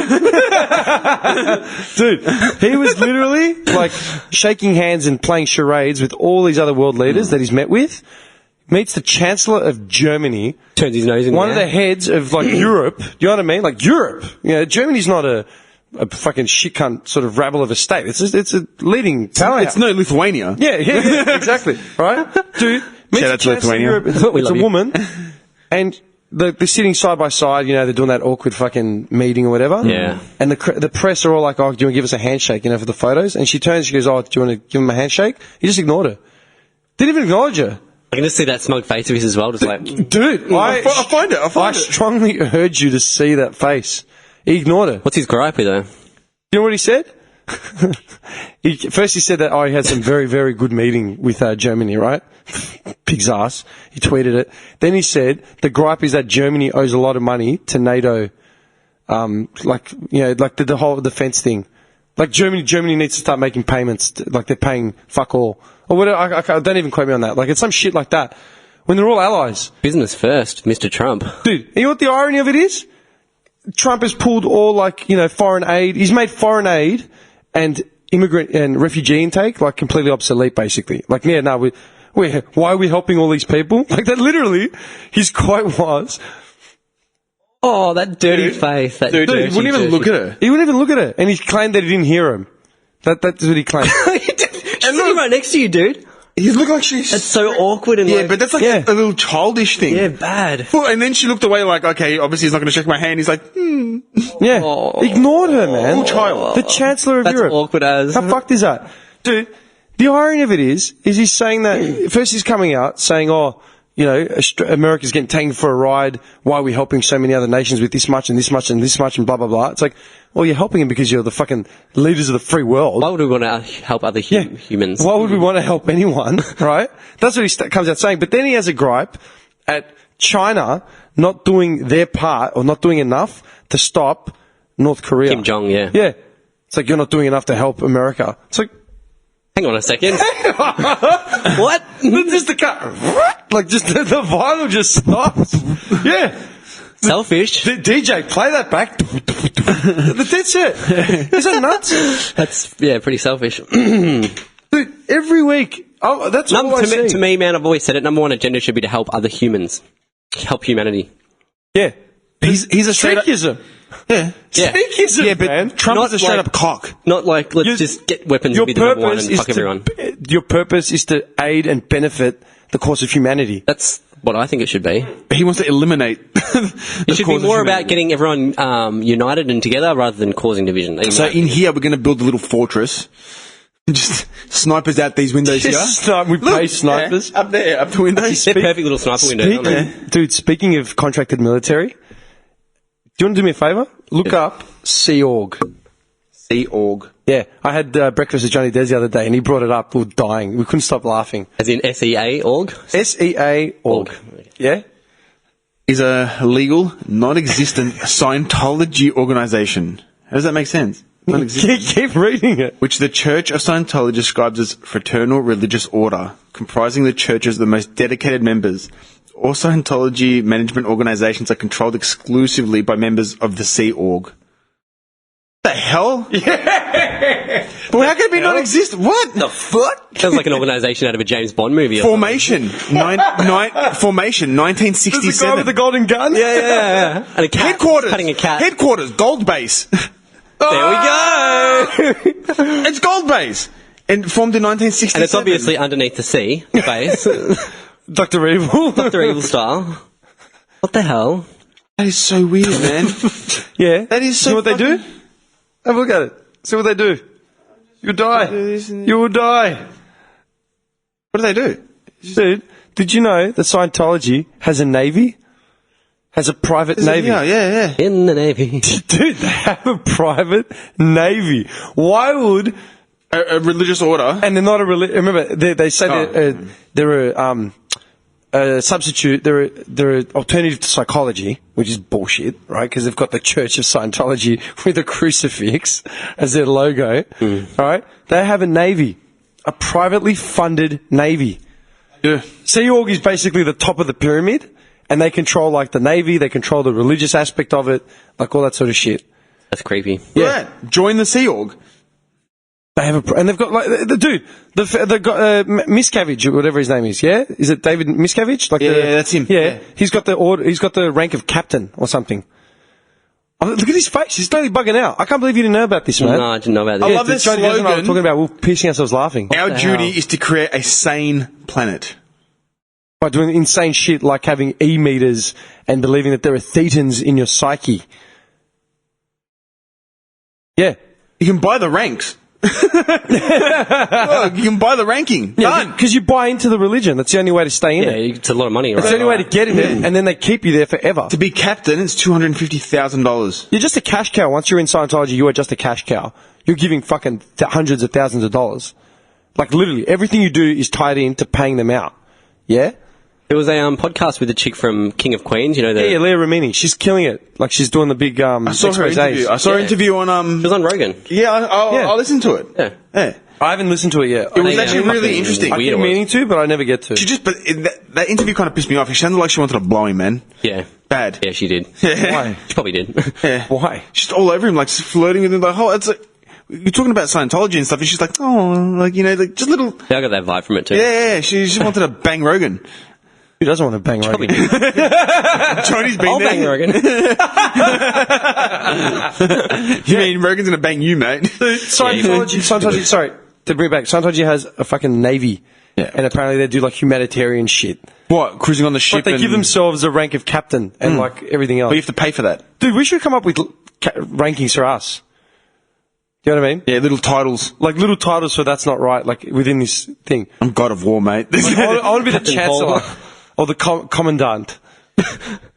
Dude, he was literally, like, shaking hands and playing charades with all these other world leaders that he's met with. Meets the Chancellor of Germany. Turns his nose in one of the heads of, like, Europe. You know what I mean? Like, Europe. You know, Germany's not a fucking shit cunt sort of rabble of a state. It's a leading powerhouse. It's no Lithuania. Yeah, exactly. Right? Dude, meets Shout out to the Chancellor of Lithuania. Europe. It's a woman. And they're sitting side by side, you know, they're doing that awkward fucking meeting or whatever. Yeah. And the press are all like, oh, do you want to give us a handshake, you know, for the photos? And she turns, she goes, oh, do you want to give him a handshake? He just ignored her. Didn't even acknowledge her. I can just see that smug face of his as well, just like... Dude, I find it. I strongly urge you to see that face. He ignored her. What's his gripe with her? You know what he said? First he said that, he had some very, very good meeting with Germany, right? Pig's ass. He tweeted it. Then he said, the gripe is that Germany owes a lot of money to NATO, like the whole defense thing. Like Germany needs to start making payments, like they're paying fuck all. Or whatever, don't even quote me on that. Like, it's some shit like that. When they're all allies. Business first, Mr. Trump. Dude, you know what the irony of it is? Trump has pulled all, like, you know, foreign aid. He's made foreign aid and immigrant and refugee intake, like, completely obsolete, basically. Like, yeah, no, why are we helping all these people? Like, that literally, his quote was... Oh, that dirty face. That Dude, dirty, he wouldn't even look at her. He wouldn't even look at her. And he claimed that he didn't hear him. That's what he claimed. She's sitting right next to you, dude. He looked like she's... That's so awkward and but that's like a little childish thing. Yeah, bad. Well, and then she looked away like, okay, obviously he's not going to shake my hand. He's like, Yeah. Ignored her, man. Child. The Chancellor of Europe. That's awkward as... How fucked is that? Dude, the irony of it is he's saying that... First he's coming out saying, oh, you know, America's getting taken for a ride. Why are we helping so many other nations with this much and this much and this much and blah, blah, blah. It's like, well, you're helping them because you're the fucking leaders of the free world. Why would we want to help other humans? Why would we want to help anyone, right? That's what he comes out saying. But then he has a gripe at China not doing their part or not doing enough to stop North Korea. Kim Jong, yeah. Yeah. It's like you're not doing enough to help America. It's like... Hang on a second. What? Just the cut. Like, just the vinyl just stops. Yeah. Selfish. DJ, play that back. That's it. Is that nuts? That's, pretty selfish. Dude, every week. Oh, that's all I see. To me, man, I've always said it. Number one agenda should be to help other humans. Help humanity. Yeah. He's a Freakism. Yeah. Freakism, but man. Trump Not is a straight like- up cock. Not like, let's just get weapons and be the number one and fuck everyone. Your purpose is to aid and benefit the cause of humanity. That's what I think it should be. He wants to eliminate. It should be more about getting everyone united and together rather than causing division. So in here, we're going to build a little fortress. Just snipers out these windows here. We pay snipers. Yeah, up there, up the windows. They're perfect little sniper windows, aren't they? Dude, speaking of contracted military, do you want to do me a favour? Look up Sea Org. Sea Org. Yeah, I had breakfast with Johnny Des the other day, and he brought it up. We were dying. We couldn't stop laughing. As in SEA org? SEA Org. Yeah? Is a legal, non-existent Scientology organization. How does that make sense? Keep reading it. Which the Church of Scientology describes as fraternal religious order, comprising the church's the most dedicated members. All Scientology management organizations are controlled exclusively by members of the Sea Org. The hell? Yeah. Well, how could it be non-existent? What? The fuck? Sounds like an organisation out of a James Bond movie. Or Formation. Formation, There's the guy 1967. with the golden gun. yeah. And a cat. Headquarters. Cutting a cat. Headquarters. Gold Base. There we go. It's Gold Base. And formed in 1967. And it's obviously underneath the sea base. Dr. Evil. Dr. Evil style. What the hell? That is so weird, man. Yeah. That is so See what they do? fucking- Have a look at it. See what they do. You'll die. You will die. What do they do? Dude, did you know that Scientology has a navy? Has a private navy? Yeah. In the Navy. Dude, they have a private navy. Why would... A religious order. And they're not a remember, they say they're a substitute, they're an alternative to psychology, which is bullshit, right? Because they've got the Church of Scientology with a crucifix as their logo, right? They have a navy, a privately funded navy. Yeah. Sea Org is basically the top of the pyramid, and they control like the navy, they control the religious aspect of it, like all that sort of shit. That's creepy. Yeah. Join the Sea Org. They have and they've got like the dude, they've got Miscavige or whatever his name is. Yeah, is it David Miscavige? Like Yeah, that's him. Yeah, he's got the order. He's got the rank of captain or something. Oh, look at his face. He's totally bugging out. I can't believe you didn't know about this, man. No, I didn't know about I this. love this Johnny Desmond and I were slogan. talking about. We were piercing ourselves laughing. Our the duty hell? is to create a sane planet. By doing insane shit like having e-meters and believing that there are thetans in your psyche. Yeah. You can buy the ranks. Look, you can buy the ranking. Done. Because you buy into the religion. That's the only way to stay in Yeah, it. it's a lot of money, right? It's the only way to get in it, and then they keep you there forever. To be captain, it's $250,000. You're just a cash cow. Once you're in Scientology, you are just a cash cow. You're giving fucking hundreds of thousands of dollars. Like, literally, everything you do is tied into paying them out. Yeah? There was a podcast with a chick from King of Queens, you know, Yeah, Leah Remini. She's killing it. Like, she's doing the big, I saw her exposés. interview. I saw her Yeah. interview on, She was on Rogan. yeah, Yeah. I'll listen to it. Yeah. I haven't listened to it yet. It was Yeah, actually fucking really interesting. I weird keep it was. meaning to, but I never get to. She just, but that interview kind of pissed me off. She sounded like she wanted to blow him, man. Yeah. Bad. Yeah, she did. Why? She probably did. Yeah. Why? Just all over him, like flirting with him. Like, oh, it's like, you're talking about Scientology and stuff, and she's like, oh, like, you know, like just little. Yeah, I got that vibe from it too. Yeah. She just wanted to bang Rogan. Who doesn't want to bang Probably Rogan? did. Tony's been I'll there. bang Rogan. You mean Rogan's gonna bang you, mate? Scientology, sorry, to bring it back, Scientology has a fucking navy. Yeah. And apparently they do like humanitarian shit. What? Cruising on the ship? But they and, give themselves a rank of captain and like everything else. But you have to pay for that. Dude, we should come up with rankings for us. Do you know what I mean? Yeah, little titles. Like little titles for that's not right, like within this thing. I'm God of War, mate. I want to be the Captain chancellor Paul. or the commandant.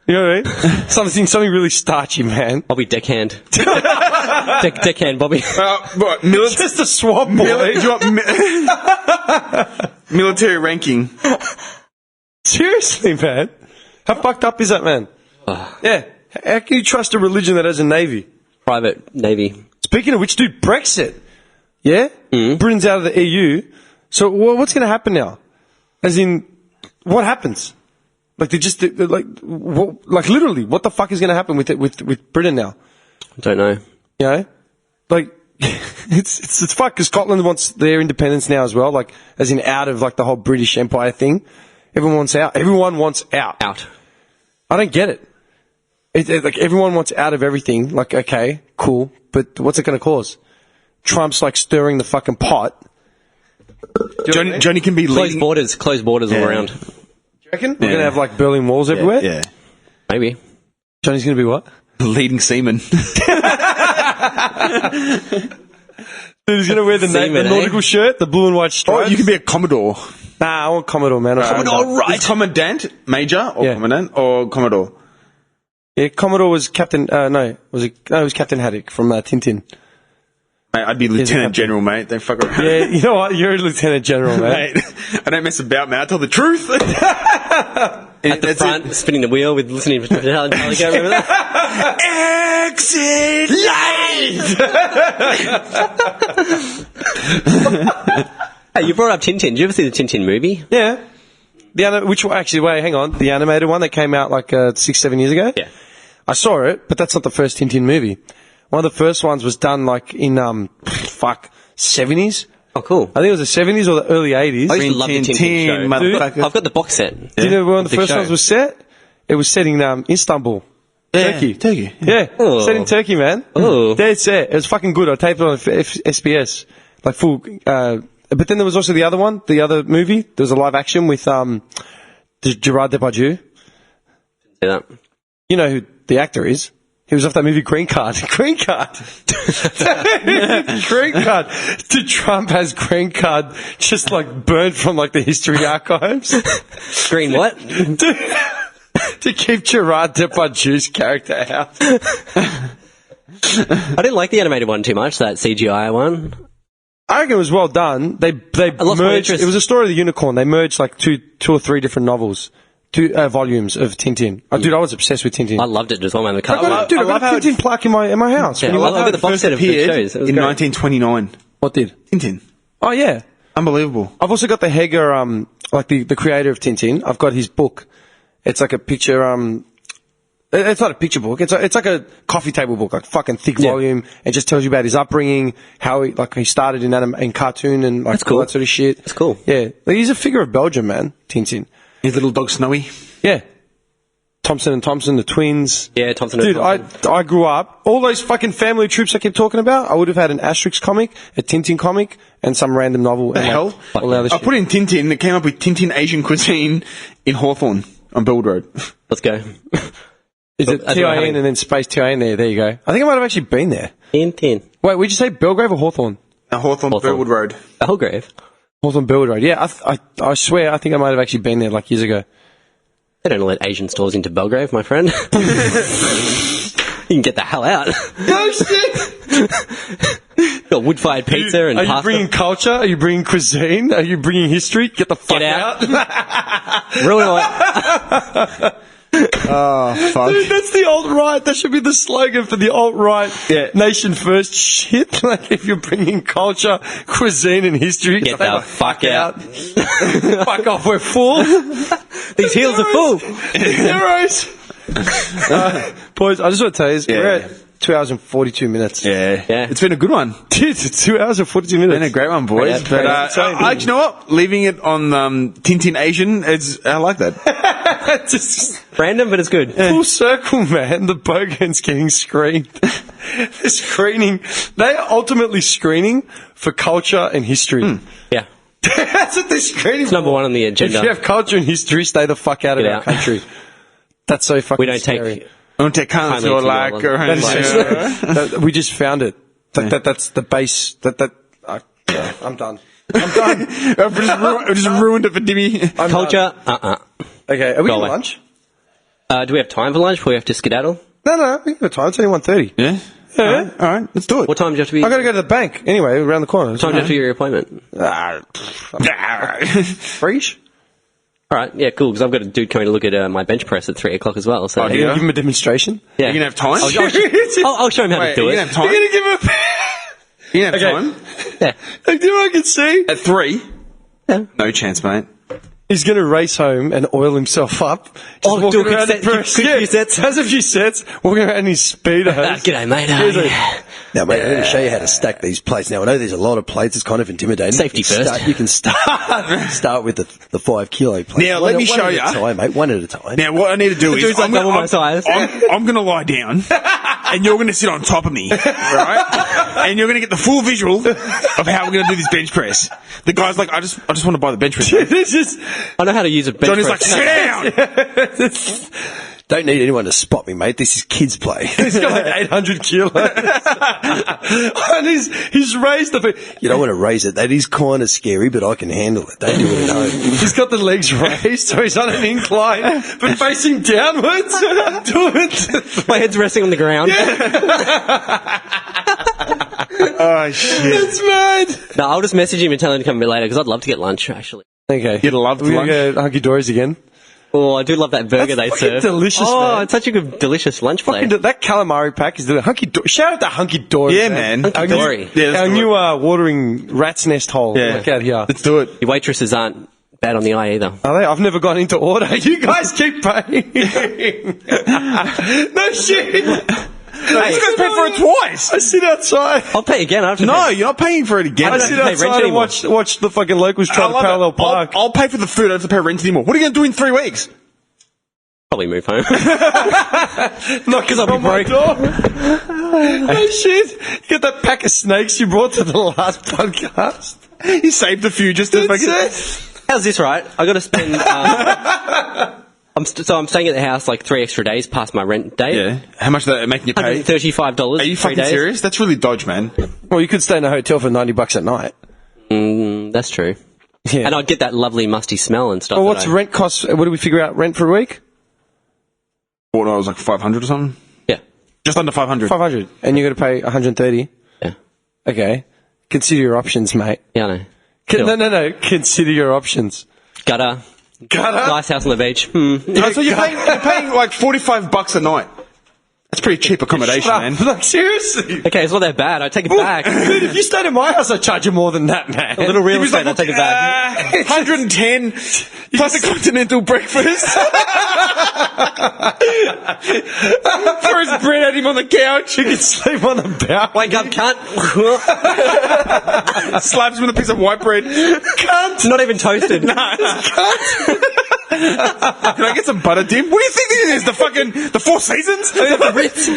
You know what I mean? Something really starchy, man. Bobby Deckhand. Deckhand, Bobby. What? Just a swap boy. Do you want military ranking? Seriously, man. How fucked up is that, man? Yeah. How can you trust a religion that has a navy? Private Navy. Speaking of which, dude, Brexit. Yeah? Britain's out of the EU. So what's going to happen now? As in, what happens? Like, like literally, what the fuck is going to happen with Britain now? I don't know. You know? Like, it's fucked because Scotland wants their independence now as well, like, as in out of, like, the whole British Empire thing. Everyone wants out. Everyone wants out. Out. I don't get it. Like, everyone wants out of everything. Like, okay, cool, but what's it going to cause? Trump's, like, stirring the fucking pot. Johnny can be leading. Closed borders all around. Do you reckon? We're going to have, like, Berlin Walls everywhere? Yeah. Maybe. Johnny's going to be what? Leading seaman. Dude, he's going to wear the Seaman, nautical shirt, the blue and white Oh, stripes. you can be a Commodore. Nah, I want Commodore, man. Is Commandant Major or Yeah. Commandant or Commodore? Yeah, Commodore was Captain, it was Captain Haddock from Tintin. Mate, I'd be Lieutenant General, mate. Don't fuck around. Yeah, you know what? You're a Lieutenant General, man. Mate, I don't mess about, mate. I tell the truth. At the front, spinning the wheel with listening to Metallica. Remember that? Exit light. Hey, you brought up Tintin. Did you ever see the Tintin movie? Yeah. Which one? Actually, wait, hang on. The animated one that came out like 6-7 years ago? Yeah. I saw it, but that's not the first Tintin movie. One of the first ones was done like in 70s. Oh, cool. I think it was the 70s or the early 80s. I used to love the Tintin show. motherfucker. I've got the box set. Do you know where one of the Big first show. ones was set? It was set in Istanbul. Turkey. Turkey. Yeah, Oh. set in Turkey, man. Oh. Dead set. It was fucking good. I taped it on SBS. Like full, but then there was also the other one, the other movie. There was a live action with, Gerard Depardieu. See that? You know who the actor is? He was off that movie Green Card. Green Card. Green Card. Dude, Trump has Green Card just like burnt from like the history archives. Green what? To keep Gerard Depardieu's character out. I didn't like the animated one too much, that CGI one. I reckon it was well done. They lost my merged. interest. It was a story of the unicorn. They merged like two or three different novels, volumes of Tintin. Dude, I was obsessed with Tintin. I loved it as well, man. The I cover. got, dude, I got a Tintin plaque in my house. Yeah, When you I walk love out- the box set of the appeared shows. It was in great. 1929. What did? Tintin. Oh yeah. Unbelievable. I've also got the Heger, like the creator of Tintin. I've got his book. It's like a picture. It's not a picture book. It's like a coffee table book, like fucking thick Yeah. volume. It just tells you about his upbringing, how he started in cartoon and like That's cool. all that sort of shit. That's cool. Yeah, like, he's a figure of Belgium, man. Tintin. His little dog Snowy. Yeah. Thompson and Thompson, the twins. Yeah, Thompson and Dude, Thompson. I grew up, all those fucking family troops I keep talking about, I would have had an Asterix comic, a Tintin comic, and some random novel. The and hell? Like, all the other I shit. put in Tintin. It came up with Tintin Asian cuisine in Hawthorne on Bellwood Road. Let's go. Is it That's what I TIN mean. and then space TIN there? There you go. I think I might have actually been there. Tintin. Wait, would you say Belgrave or Hawthorne? Hawthorne, Hawthorne. Bellwood Road. Belgrave. Hawthorne Bellwood Road. Yeah, I swear, I think I might have actually been there like years ago. They don't let Asian stores into Belgrave, my friend. You can get the hell out. No shit! Got wood-fired pizza and Are you pasta. bringing culture? Are you bringing cuisine? Are you bringing history? Get the fuck Get out. Ruin it. Oh, fuck. Dude, that's the alt-right. That should be the slogan for the alt-right nation first shit. Like, if you're bringing culture, cuisine, and history, Get stay the fuck out. Fuck off, we're full. These heels are full. Heroes. Boys, I just want to tell you, we're at 2 hours and 42 minutes. Yeah. Yeah. It's been a good one. Dude, it's 2 hours and 42 minutes. Been a great one, boys. Great, But great. you know what? Leaving it on Tintin Asian, I like that. Just Random, but it's good. full circle, man. The Bogans getting screened. They're screening. They are ultimately screening for culture and history. Yeah. That's what they're screening It's number one on the agenda. If you have culture and history, stay the fuck out of Get our out. country. That's so fucking We don't scary. take... I don't take kindly to Kindly a to like your or That is so anything. that- we just found it. That's the base. I'm done. I've just ruined it for Dimmy. Culture, Okay, are we Go going away. lunch? Do we have time for lunch before we have to skedaddle? No, we have time. It's only 1:30. Yeah? Yeah. All right, let's do it. What time do you have to be... I got to go to the bank anyway, around the corner. What time do you have to your appointment? Freeze? All right, yeah, cool, because I've got a dude coming to look at my bench press at 3 o'clock as well. So Oh, Are you Yeah. going to give him a demonstration? yeah. You gonna have time? I'll show him how Wait, to do you it. gonna have time? You're going to give him a... You gonna have Okay. time? Yeah. Like, do you know what I can see? At 3? Yeah. No chance, mate. He's going to race home and oil himself up. Just Oh, walking do a quick around set- the press. quick few sets. Has a few sets, walking around in his speedo. G'day, mate. Now, mate, I'm going to show you how to stack these plates. Now, I know there's a lot of plates. It's kind of intimidating. Safety first. You can start with the 5 kilo plate. Now, let me show one ya. at a time, mate. One at a time. Now, what I need to do is... dude's like double my size. I'm going to lie down, and you're going to sit on top of me, right? And you're going to get the full visual of how we're going to do this bench press. The guy's like, I just want to buy the bench press. This is... I know how to use a bench Johnny's like, press. sit down! Don't need anyone to spot me, mate. This is kids' play. He's got like 800 kilos. And he's raised the... You don't want to raise it. That is kind of scary, but I can handle it. Don't do it at home. He's got the legs raised, so he's on an incline, but facing downwards. Do it. My head's resting on the ground. Oh, shit. It's mad. No, I'll just message him and tell him to come a bit later, because I'd love to get lunch, actually. Okay. You'd love We're lunch? going to go Hunky Dory's again. Oh, I do love that burger That's they fucking serve. delicious, Oh, man. it's such a good, delicious lunch plate. That calamari pack is the Hunky Dory. Shout out to Hunky Dory. Yeah, man. Hunky Dory. Yeah, let's Our do new it. watering rat's nest hole. Yeah. Look out here. Let's do it. Your waitresses aren't bad on the eye either. Are they? I've never gone into order. You guys keep paying. No shit. This guy's paid for it twice. I sit outside. I'll pay again. I have to No, pay. you're not paying for it again. I don't sit have to pay rent outside and anymore. watch the fucking locals try I to love parallel it. park. I'll pay for the food. I don't have to pay rent anymore. What are you going to do in 3 weeks? Probably move home. Not because I'll be broke. Oh shit! You got that pack of snakes you brought to the last podcast? He saved a few just to make it. How's this, right? I got to spend. I'm staying at the house like 3 extra days past my rent date. Yeah. How much are they making you pay? $135. Are you 3 fucking days. serious? That's really dodge, man. Well, you could stay in a hotel for $90 at night. That's true. Yeah. And I'd get that lovely musty smell and stuff. Well, what's rent cost? What do we figure out rent for a week? What, I was like 500 or something? Yeah. Just under 500. 500, and you got to pay 130. Yeah. Okay, consider your options, mate. Yeah, I know. Sure. No. Consider your options. Gutter. Nice house on the beach. Oh, so you're paying like $45 a night. That's pretty cheap accommodation, Shut up. man. Like, seriously? Okay, it's not that bad. I take it back. Dude, if you stayed at my house, I'd charge you more than that, man. A little real He was estate, like, I take it back. 110 plus a continental breakfast. Throws bread at him on the couch. You could sleep on the balcony. Wake up, cunt. Slaps him with a piece of white bread. Cunt. Not even toasted. Can I get some butter, Dim? What do you think this is? The Four Seasons? The Ritz.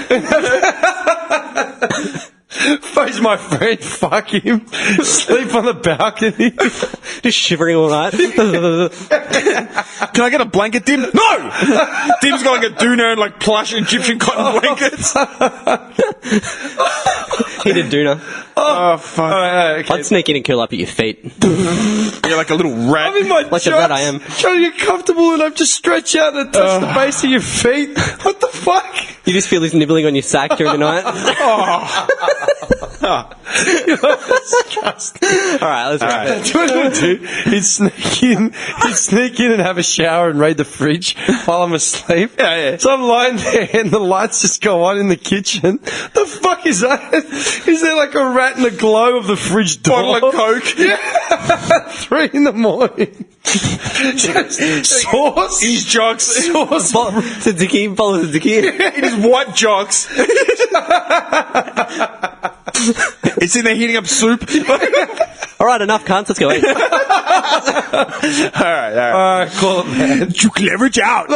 Phone's my friend. Fuck him. Sleep on the balcony. Just shivering all night. Can I get a blanket, Dim? No! Dim's got like a doona and like plush Egyptian cotton blankets. Heated doona. Oh, fuck. Okay. I'd sneak in and curl up at your feet. You're like a little rat. I'm in my Like the rat I am. trying to get comfortable, and I just stretch out and touch the base of your feet. What the fuck? You just feel this nibbling on your sack during the night. Alright, let's wrap it. Do you know what I would do? He'd sneak in and have a shower and raid the fridge while I'm asleep. Yeah. So I'm lying there and the lights just go on in the kitchen. The fuck is that? Is there like a rat in the glow of the fridge door? Bottle of Coke. Yeah. 3 in the morning. Sauce. His jocks. Sauce. Tzatziki, follow tzatziki. In his white jocks. It's in there heating up soup. Alright, enough cunts, let's go eat. Alright. Call it, man. You leverage out.